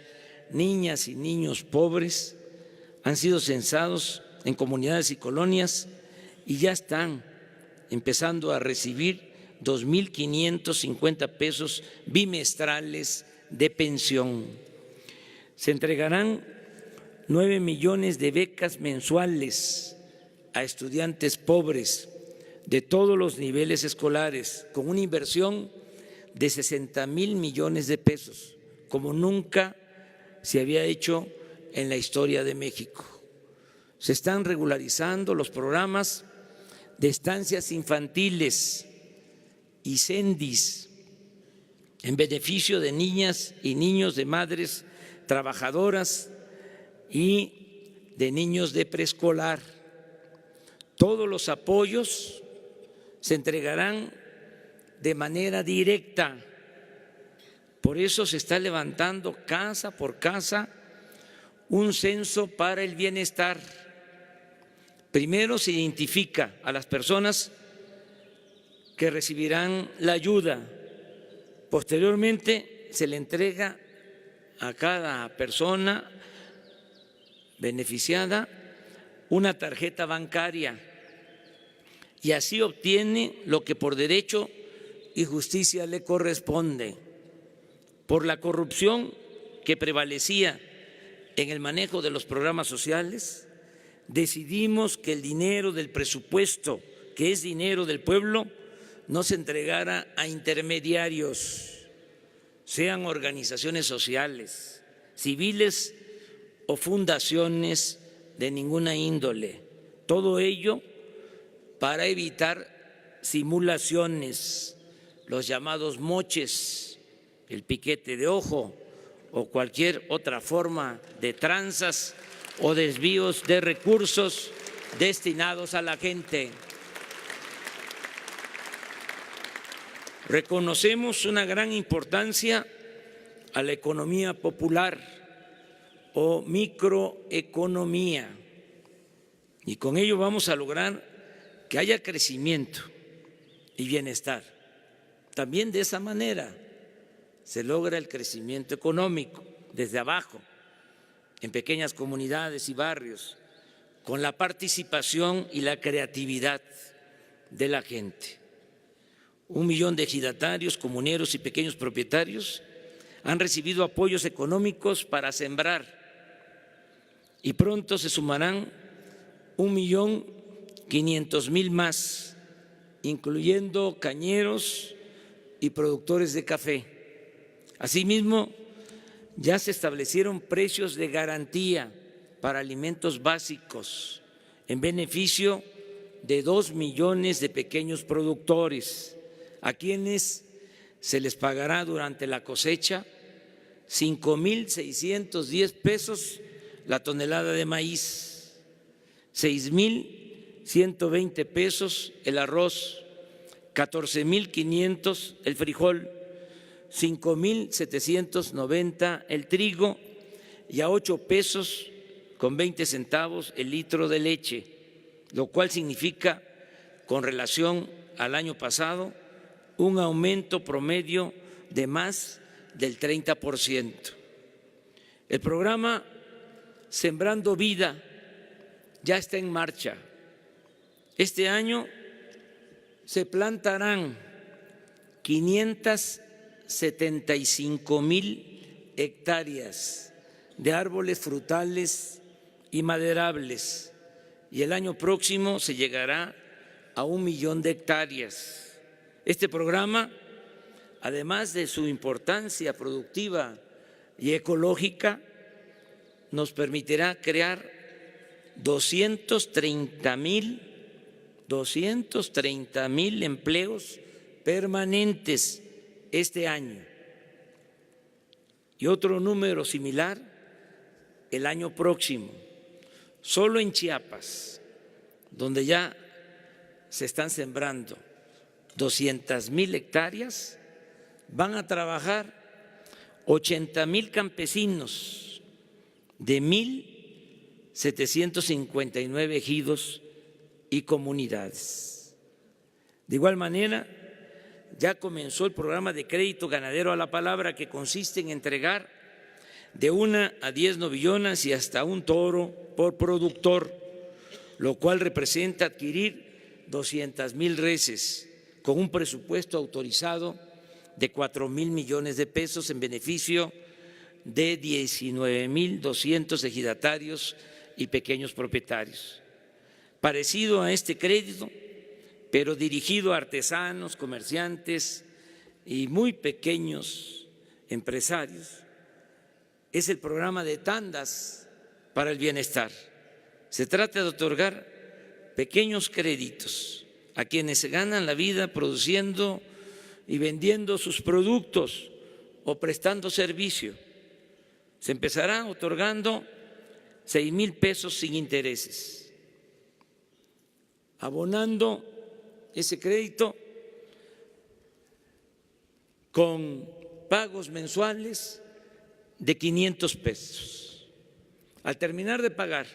niñas y niños pobres han sido censados en comunidades y colonias y ya están empezando a recibir 2.550 pesos bimestrales de pensión. Se entregarán 9 millones de becas mensuales a estudiantes pobres de todos los niveles escolares, con una inversión de 60,000 millones de pesos, como nunca se había hecho en la historia de México. Se están regularizando los programas de estancias infantiles y CENDIS en beneficio de niñas y niños de madres trabajadoras y de niños de preescolar. Todos los apoyos se entregarán de manera directa. Por eso se está levantando casa por casa un censo para el bienestar. Primero se identifica a las personas que recibirán la ayuda. Posteriormente se le entrega a cada persona beneficiada una tarjeta bancaria y así obtiene lo que por derecho y justicia le corresponde. Por la corrupción que prevalecía en el manejo de los programas sociales, decidimos que el dinero del presupuesto, que es dinero del pueblo, no se entregara a intermediarios, sean organizaciones sociales, civiles o fundaciones de ninguna índole. Todo ello para evitar simulaciones, los llamados moches, el piquete de ojo o cualquier otra forma de tranzas o desvíos de recursos destinados a la gente. Reconocemos una gran importancia a la economía popular o microeconomía y con ello vamos a lograr que haya crecimiento y bienestar. También de esa manera se logra el crecimiento económico desde abajo, en pequeñas comunidades y barrios, con la participación y la creatividad de la gente. 1 millón de ejidatarios, comuneros y pequeños propietarios han recibido apoyos económicos para sembrar y pronto se sumarán 1.500.000 más, incluyendo cañeros y productores de café. Asimismo, ya se establecieron precios de garantía para alimentos básicos en beneficio de 2 millones de pequeños productores, a quienes se les pagará durante la cosecha 5.610 pesos la tonelada de maíz, 6.120 pesos el arroz, 14.500 el frijol, 5.790 el trigo y a 8 pesos con 20 centavos el litro de leche, lo cual significa, con relación al año pasado, un aumento promedio de más del 30%. El programa Sembrando Vida ya está en marcha. Este año se plantarán 575,000 hectáreas de árboles frutales y maderables y el año próximo se llegará a 1 millón de hectáreas. Este programa, además de su importancia productiva y ecológica, nos permitirá crear 230,000 empleos permanentes este año y otro número similar el año próximo. Solo en Chiapas, donde ya se están sembrando 200,000 hectáreas, van a trabajar 80,000 campesinos de 1,759 ejidos y comunidades. De igual manera, ya comenzó el programa de crédito ganadero a la palabra, que consiste en entregar de 1 a 10 novillonas y hasta un toro por productor, lo cual representa adquirir 200,000 reses con un presupuesto autorizado de 4,000 millones de pesos en beneficio de 19,200 ejidatarios y pequeños propietarios. Parecido a este crédito, pero dirigido a artesanos, comerciantes y muy pequeños empresarios, es el programa de tandas para el bienestar. Se trata de otorgar pequeños créditos a quienes se ganan la vida produciendo y vendiendo sus productos o prestando servicio. Se empezará otorgando 6,000 pesos sin intereses. Abonando ese crédito con pagos mensuales de 500 pesos. Al terminar de pagar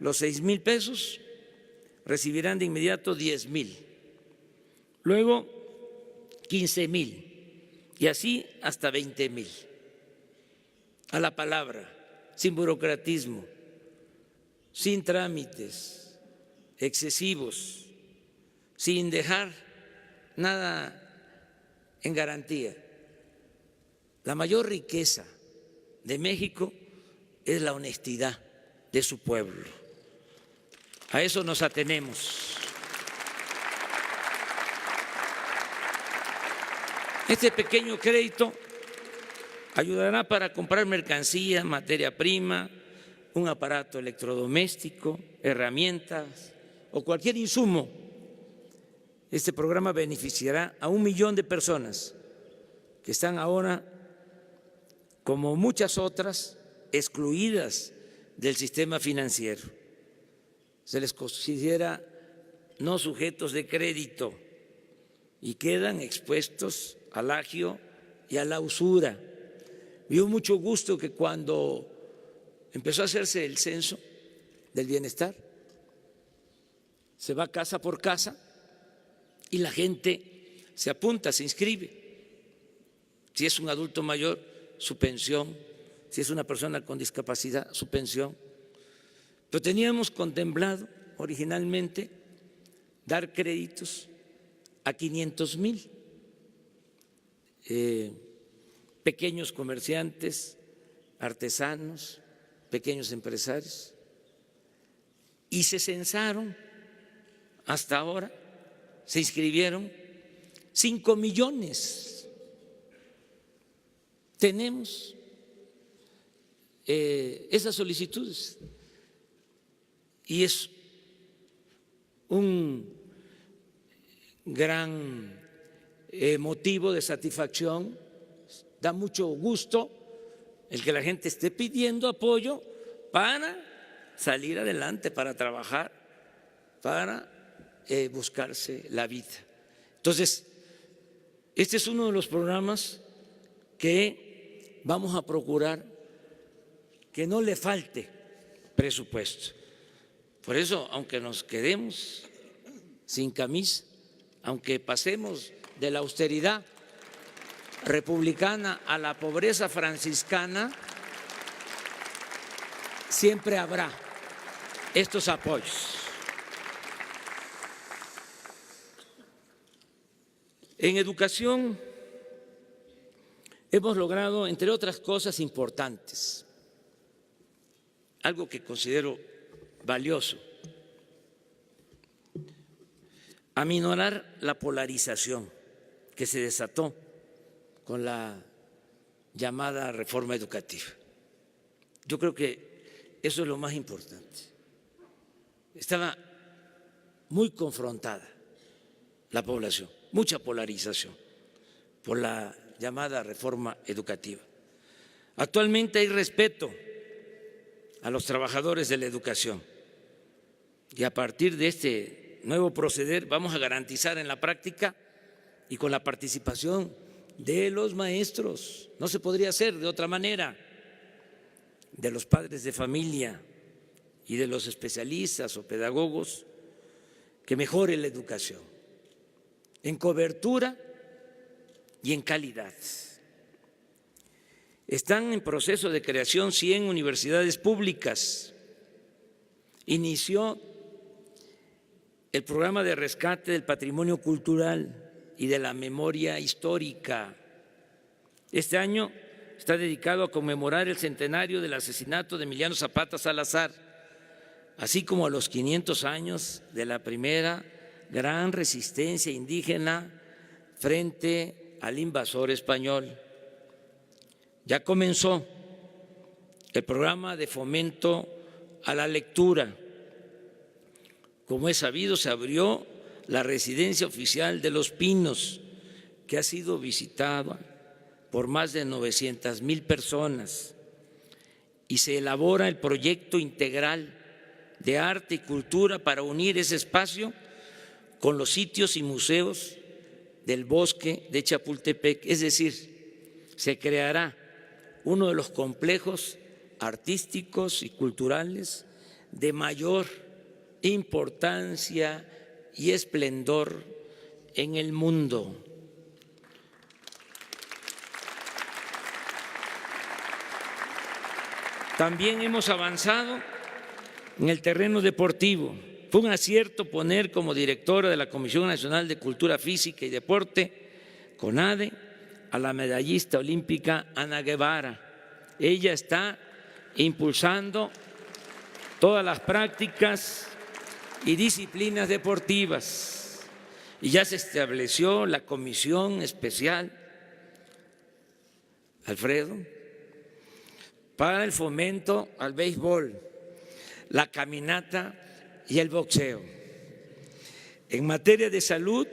los 6,000 pesos, recibirán de inmediato 10,000, luego 15,000 y así hasta 20,000. A la palabra, sin burocratismo, sin trámites excesivos, sin dejar nada en garantía. La mayor riqueza de México es la honestidad de su pueblo. A eso nos atenemos. Este pequeño crédito ayudará para comprar mercancía, materia prima, un aparato electrodoméstico, herramientas o cualquier insumo. Este programa beneficiará a 1 millón de personas que están ahora, como muchas otras, excluidas del sistema financiero. Se les considera no sujetos de crédito y quedan expuestos al agio y a la usura. Me dio mucho gusto que cuando empezó a hacerse el censo del bienestar, se va casa por casa y la gente se apunta, se inscribe. Si es un adulto mayor, su pensión; si es una persona con discapacidad, su pensión. Pero teníamos contemplado originalmente dar créditos a 500,000 pequeños comerciantes, artesanos, pequeños empresarios, y se censaron hasta ahora, se inscribieron 5 millones. Tenemos esas solicitudes y es un gran motivo de satisfacción. Da mucho gusto el que la gente esté pidiendo apoyo para salir adelante, para trabajar, para buscarse la vida. Entonces, este es uno de los programas que vamos a procurar que no le falte presupuesto. Por eso, aunque nos quedemos sin camisa, aunque pasemos de la austeridad republicana a la pobreza franciscana, siempre habrá estos apoyos. En educación hemos logrado, entre otras cosas importantes, algo que considero valioso aminorar la polarización que se desató con la llamada reforma educativa. Yo creo que eso es lo más importante. Estaba muy confrontada la población, mucha polarización por la llamada reforma educativa. Actualmente hay respeto a los trabajadores de la educación y a partir de este nuevo proceder vamos a garantizar en la práctica y con la participación de los maestros, no se podría hacer de otra manera, de los padres de familia y de los especialistas o pedagogos, que mejore la educación en cobertura y en calidad. Están en proceso de creación 100 universidades públicas. Inició el programa de rescate del patrimonio cultural y de la memoria histórica. Este año está dedicado a conmemorar el centenario del asesinato de Emiliano Zapata Salazar, así como a los 500 años de la primera gran resistencia indígena frente al invasor español. Ya comenzó el programa de fomento a la lectura. Como es sabido, se abrió la residencia oficial de Los Pinos, que ha sido visitada por más de 900,000 personas, y se elabora el proyecto integral de arte y cultura para unir ese espacio con los sitios y museos del bosque de Chapultepec. Es decir, se creará uno de los complejos artísticos y culturales de mayor importancia y esplendor en el mundo. También hemos avanzado en el terreno deportivo. Fue un acierto poner como directora de la Comisión Nacional de Cultura Física y Deporte, CONADE, a la medallista olímpica Ana Guevara. Ella está impulsando todas las prácticas y disciplinas deportivas y ya se estableció la comisión especial, Alfredo, para el fomento al béisbol, la caminata y el boxeo. En materia de salud,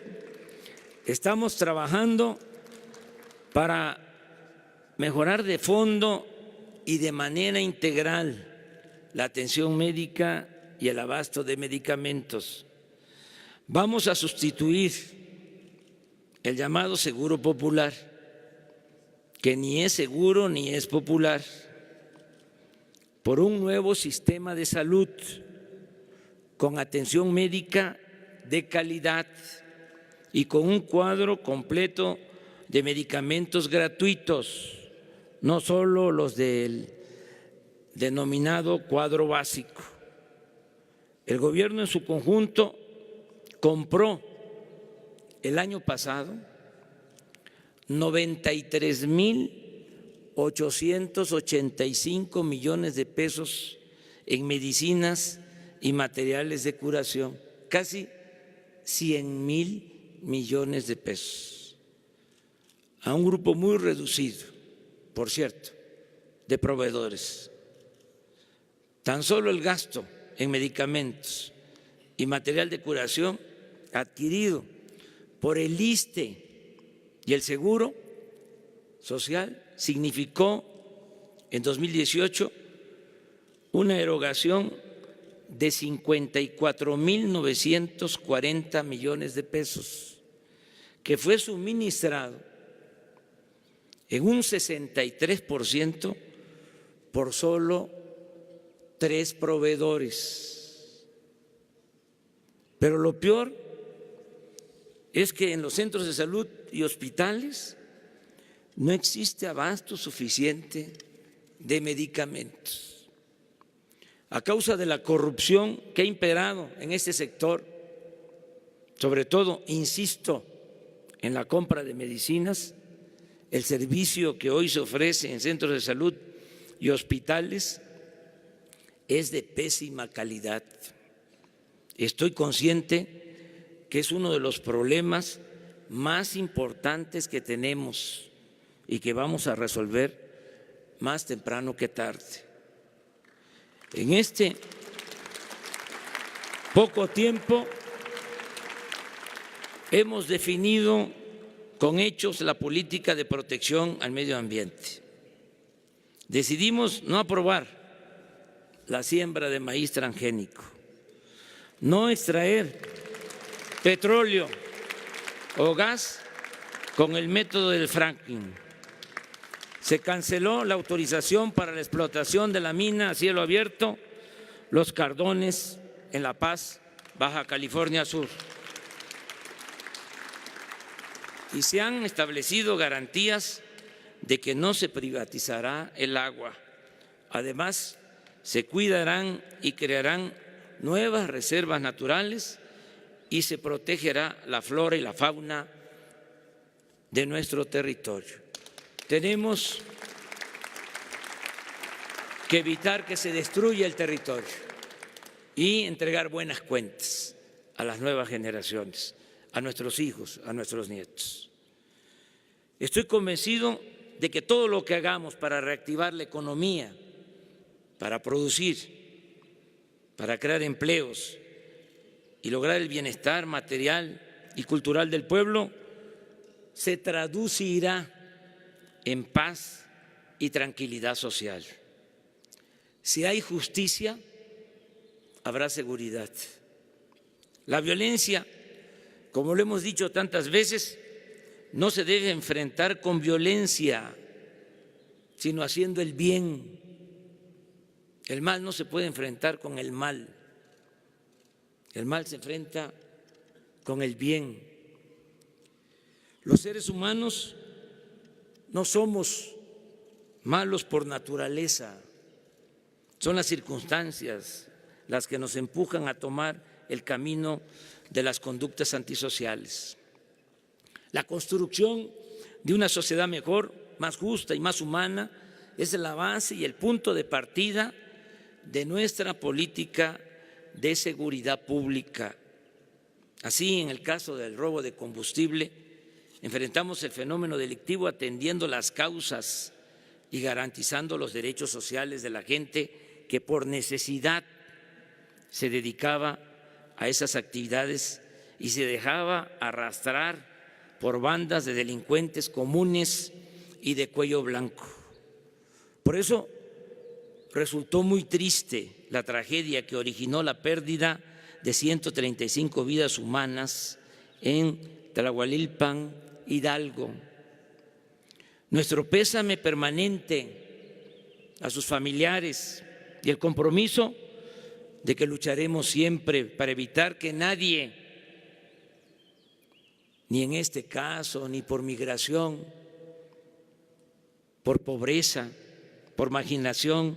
estamos trabajando para mejorar de fondo y de manera integral la atención médica y el abasto de medicamentos. Vamos a sustituir el llamado seguro popular, que ni es seguro ni es popular, por un nuevo sistema de salud con atención médica de calidad y con un cuadro completo de medicamentos gratuitos, no solo los del denominado cuadro básico. El gobierno en su conjunto compró el año pasado 93,885 millones de pesos en medicinas y materiales de curación, casi 100,000 millones de pesos, a un grupo muy reducido, por cierto, de proveedores. Tan solo el gasto en medicamentos y material de curación adquirido por el ISSSTE y el Seguro Social significó en 2018 una erogación de 54,940 millones de pesos, que fue suministrado en un 63% por solo 3 proveedores. Pero lo peor es que en los centros de salud y hospitales no existe abasto suficiente de medicamentos. A causa de la corrupción que ha imperado en este sector, sobre todo, insisto, en la compra de medicinas, el servicio que hoy se ofrece en centros de salud y hospitales es de pésima calidad. Estoy consciente que es uno de los problemas más importantes que tenemos y que vamos a resolver más temprano que tarde. En este poco tiempo hemos definido con hechos la política de protección al medio ambiente. Decidimos no aprobar la siembra de maíz transgénico, no extraer petróleo o gas con el método del fracking. Se canceló la autorización para la explotación de la mina a cielo abierto Los Cardones en La Paz, Baja California Sur. Y se han establecido garantías de que no se privatizará el agua. Además, se cuidarán y crearán nuevas reservas naturales y se protegerá la flora y la fauna de nuestro territorio. Tenemos que evitar que se destruya el territorio y entregar buenas cuentas a las nuevas generaciones, a nuestros hijos, a nuestros nietos. Estoy convencido de que todo lo que hagamos para reactivar la economía, para producir, para crear empleos y lograr el bienestar material y cultural del pueblo, se traducirá en paz y tranquilidad social. Si hay justicia, habrá seguridad. La violencia, como lo hemos dicho tantas veces, no se debe enfrentar con violencia, sino haciendo el bien. El mal no se puede enfrentar con el mal. El mal se enfrenta con el bien. Los seres humanos no somos malos por naturaleza. Son las circunstancias las que nos empujan a tomar el camino de las conductas antisociales. La construcción de una sociedad mejor, más justa y más humana es la base y el punto de partida de nuestra política de seguridad pública. Así, en el caso del robo de combustible, enfrentamos el fenómeno delictivo atendiendo las causas y garantizando los derechos sociales de la gente que por necesidad se dedicaba a esas actividades y se dejaba arrastrar por bandas de delincuentes comunes y de cuello blanco. Por eso resultó muy triste la tragedia que originó la pérdida de 135 vidas humanas en Tlahualilpan, Hidalgo. Nuestro pésame permanente a sus familiares y el compromiso de que lucharemos siempre para evitar que nadie, ni en este caso, ni por migración, por pobreza, por marginación,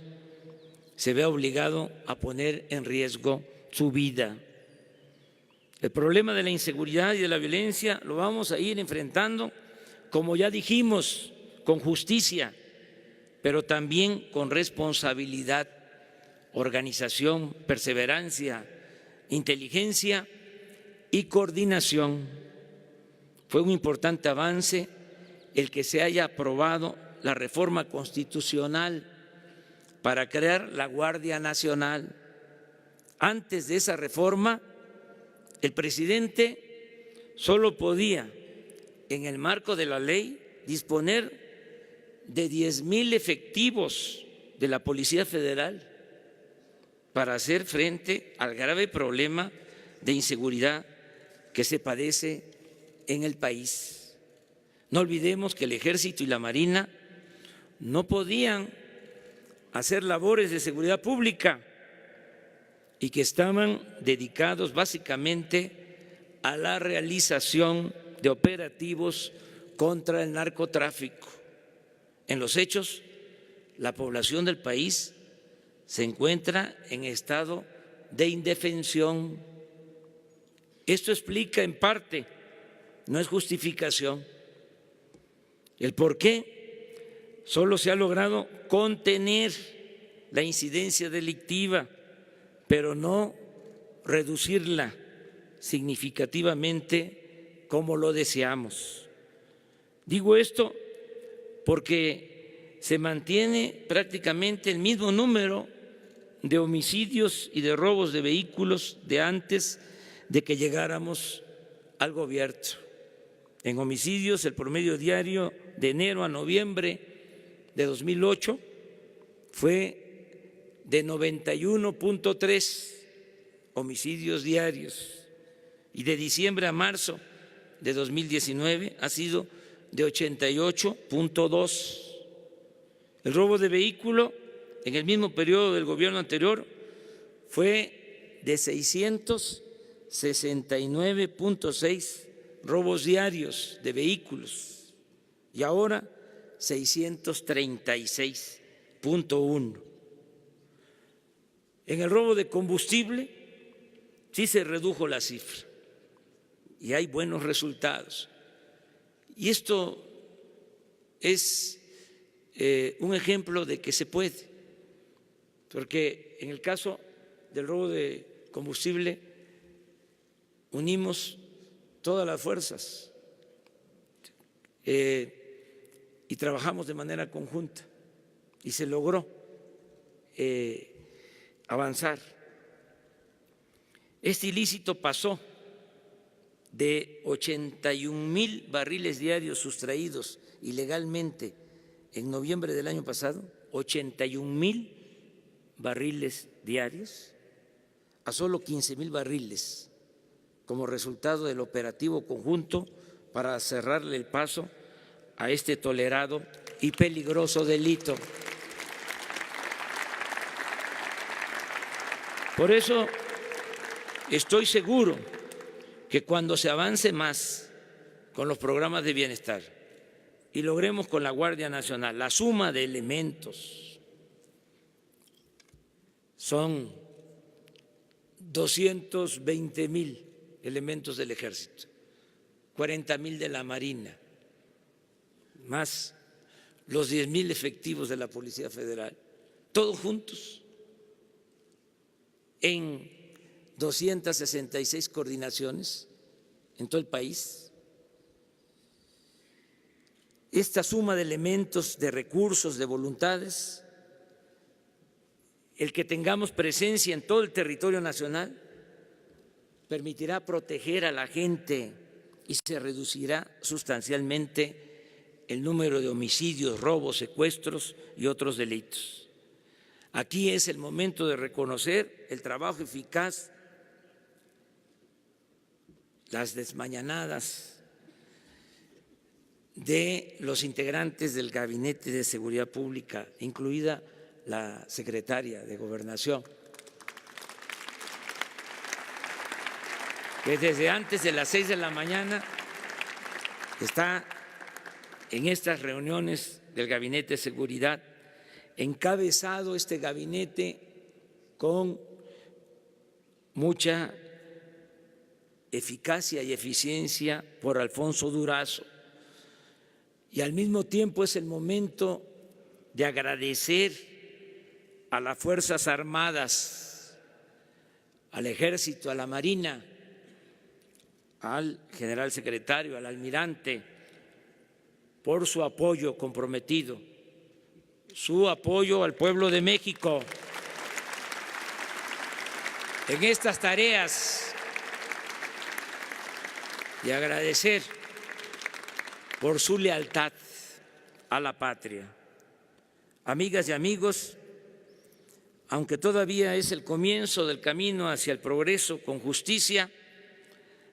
se vea obligado a poner en riesgo su vida. El problema de la inseguridad y de la violencia lo vamos a ir enfrentando, como ya dijimos, con justicia, pero también con responsabilidad, organización, perseverancia, inteligencia y coordinación. Fue un importante avance el que se haya aprobado la reforma constitucional para crear la Guardia Nacional. Antes de esa reforma, el presidente solo podía, en el marco de la ley, disponer de 10,000 efectivos de la Policía Federal para hacer frente al grave problema de inseguridad que se padece en el país. No olvidemos que el Ejército y la Marina no podían hacer labores de seguridad pública y que estaban dedicados básicamente a la realización de operativos contra el narcotráfico. En los hechos, la población del país se encuentra en estado de indefensión. Esto explica en parte, no es justificación, el por qué solo se ha logrado contener la incidencia delictiva, pero no reducirla significativamente como lo deseamos. Digo esto porque se mantiene prácticamente el mismo número de homicidios y de robos de vehículos de antes de que llegáramos al gobierno. En homicidios, el promedio diario de enero a noviembre de 2008 fue de 91.3 homicidios diarios y de diciembre a marzo de 2019 ha sido de 88.2. El robo de vehículo en el mismo periodo del gobierno anterior fue de 669.6 robos diarios de vehículos y ahora 636.1. En el robo de combustible sí se redujo la cifra y hay buenos resultados. Y esto es un ejemplo de que se puede, porque en el caso del robo de combustible unimos todas las fuerzas y trabajamos de manera conjunta y se logró avanzar. Este ilícito pasó de 81,000 barriles diarios sustraídos ilegalmente en noviembre del año pasado, 81,000 barriles diarios, a solo 15,000 barriles como resultado del operativo conjunto para cerrarle el paso a este tolerado y peligroso delito. Por eso estoy seguro que cuando se avance más con los programas de bienestar y logremos con la Guardia Nacional la suma de elementos, son 220,000 elementos del Ejército, 40,000 de la Marina, más los 10,000 efectivos de la Policía Federal, todos juntos en 266 coordinaciones en todo el país. Esta suma de elementos, de recursos, de voluntades, el que tengamos presencia en todo el territorio nacional, permitirá proteger a la gente y se reducirá sustancialmente el número de homicidios, robos, secuestros y otros delitos. Aquí es el momento de reconocer el trabajo eficaz, las desmañanadas de los integrantes del Gabinete de Seguridad Pública, incluida la secretaria de Gobernación, que desde antes de las 6 de la mañana está en estas reuniones del Gabinete de Seguridad, encabezado este gabinete con mucha eficacia y eficiencia por Alfonso Durazo. Y al mismo tiempo es el momento de agradecer a las Fuerzas Armadas, al Ejército, a la Marina, al general secretario, al almirante, por su apoyo comprometido, su apoyo al pueblo de México en estas tareas y agradecer por su lealtad a la patria. Amigas y amigos, aunque todavía es el comienzo del camino hacia el progreso con justicia,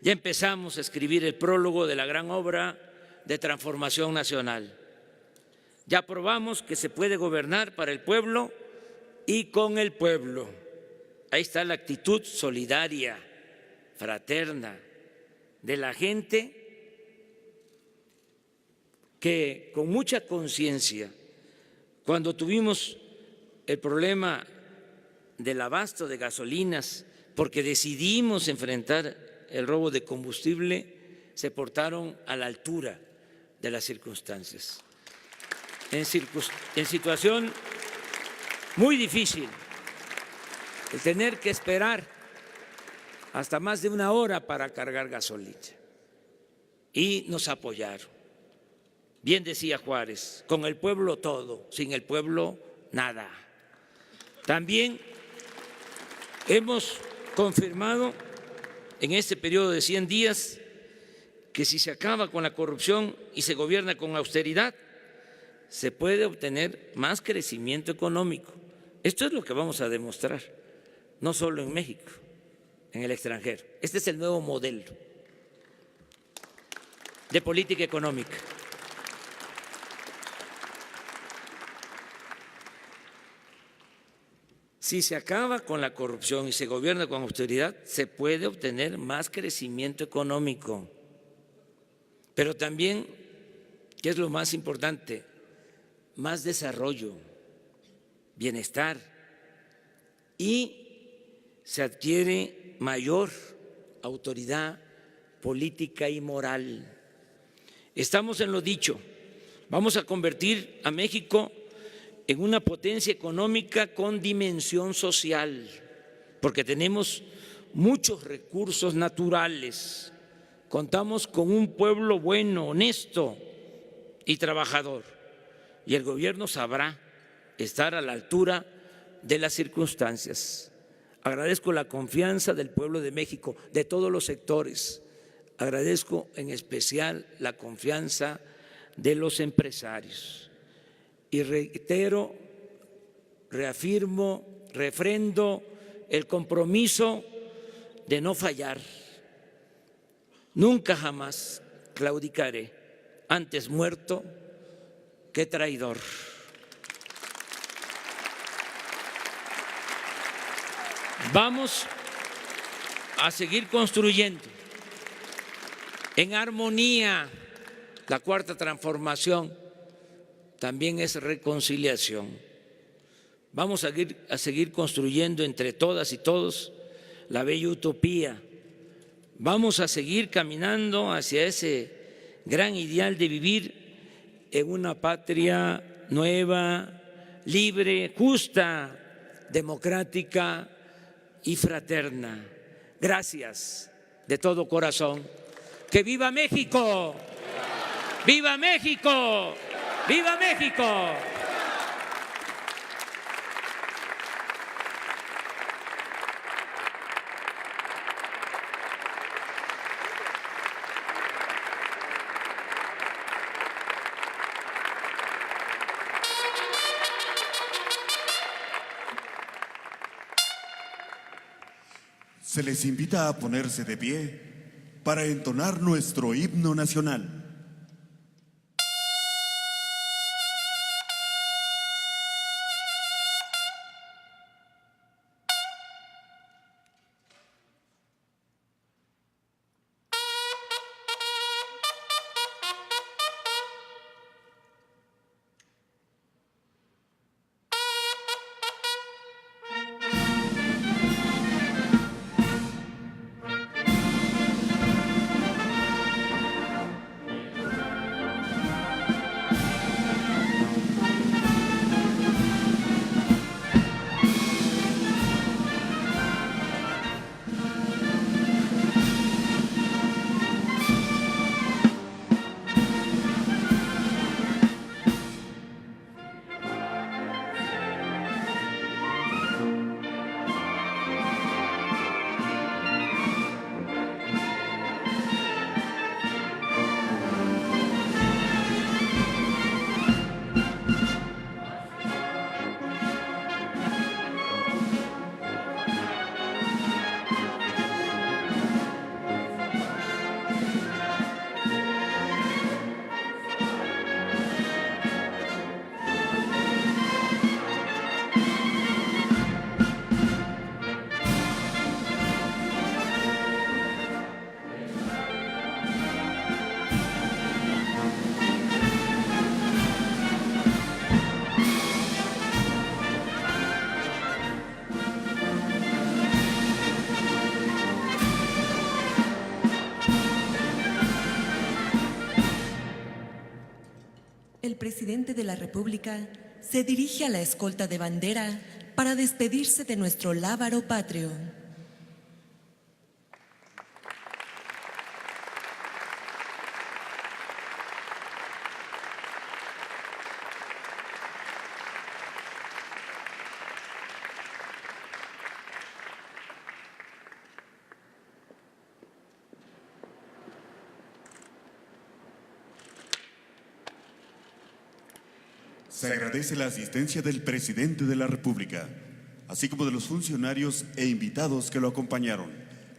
ya empezamos a escribir el prólogo de la gran obra de transformación nacional. Ya probamos que se puede gobernar para el pueblo y con el pueblo. Ahí está la actitud solidaria, fraterna de la gente que con mucha conciencia, cuando tuvimos el problema del abasto de gasolinas, porque decidimos enfrentar el robo de combustible, se portaron a la altura de las circunstancias. En situación muy difícil, el tener que esperar hasta más de 1 hora para cargar gasolina. Y nos apoyaron. Bien decía Juárez, con el pueblo todo, sin el pueblo nada. También hemos confirmado en este periodo de 100 días que si se acaba con la corrupción y se gobierna con austeridad, se puede obtener más crecimiento económico. Esto es lo que vamos a demostrar, no solo en México, en el extranjero. Este es el nuevo modelo de política económica. Si se acaba con la corrupción y se gobierna con austeridad, se puede obtener más crecimiento económico. Pero también, ¿qué es lo más importante? Más desarrollo, bienestar, y se adquiere mayor autoridad política y moral. Estamos en lo dicho, vamos a convertir a México en una potencia económica con dimensión social, porque tenemos muchos recursos naturales, contamos con un pueblo bueno, honesto y trabajador, y el gobierno sabrá estar a la altura de las circunstancias. Agradezco la confianza del pueblo de México, de todos los sectores. Agradezco en especial la confianza de los empresarios. Y reitero, reafirmo, refrendo el compromiso de no fallar. Nunca jamás claudicaré, antes muerto que traidor. Vamos a seguir construyendo en armonía. La cuarta transformación también es reconciliación. Vamos a seguir construyendo entre todas y todos la bella utopía. Vamos a seguir caminando hacia ese gran ideal de vivir en una patria nueva, libre, justa, democrática y fraterna. Gracias de todo corazón. ¡Que viva México! ¡Viva México! ¡Viva México! Se les invita a ponerse de pie para entonar nuestro himno nacional. El presidente de la República se dirige a la escolta de bandera para despedirse de nuestro lábaro patrio. Se agradece la asistencia del presidente de la República, así como de los funcionarios e invitados que lo acompañaron.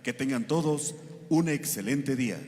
Que tengan todos un excelente día.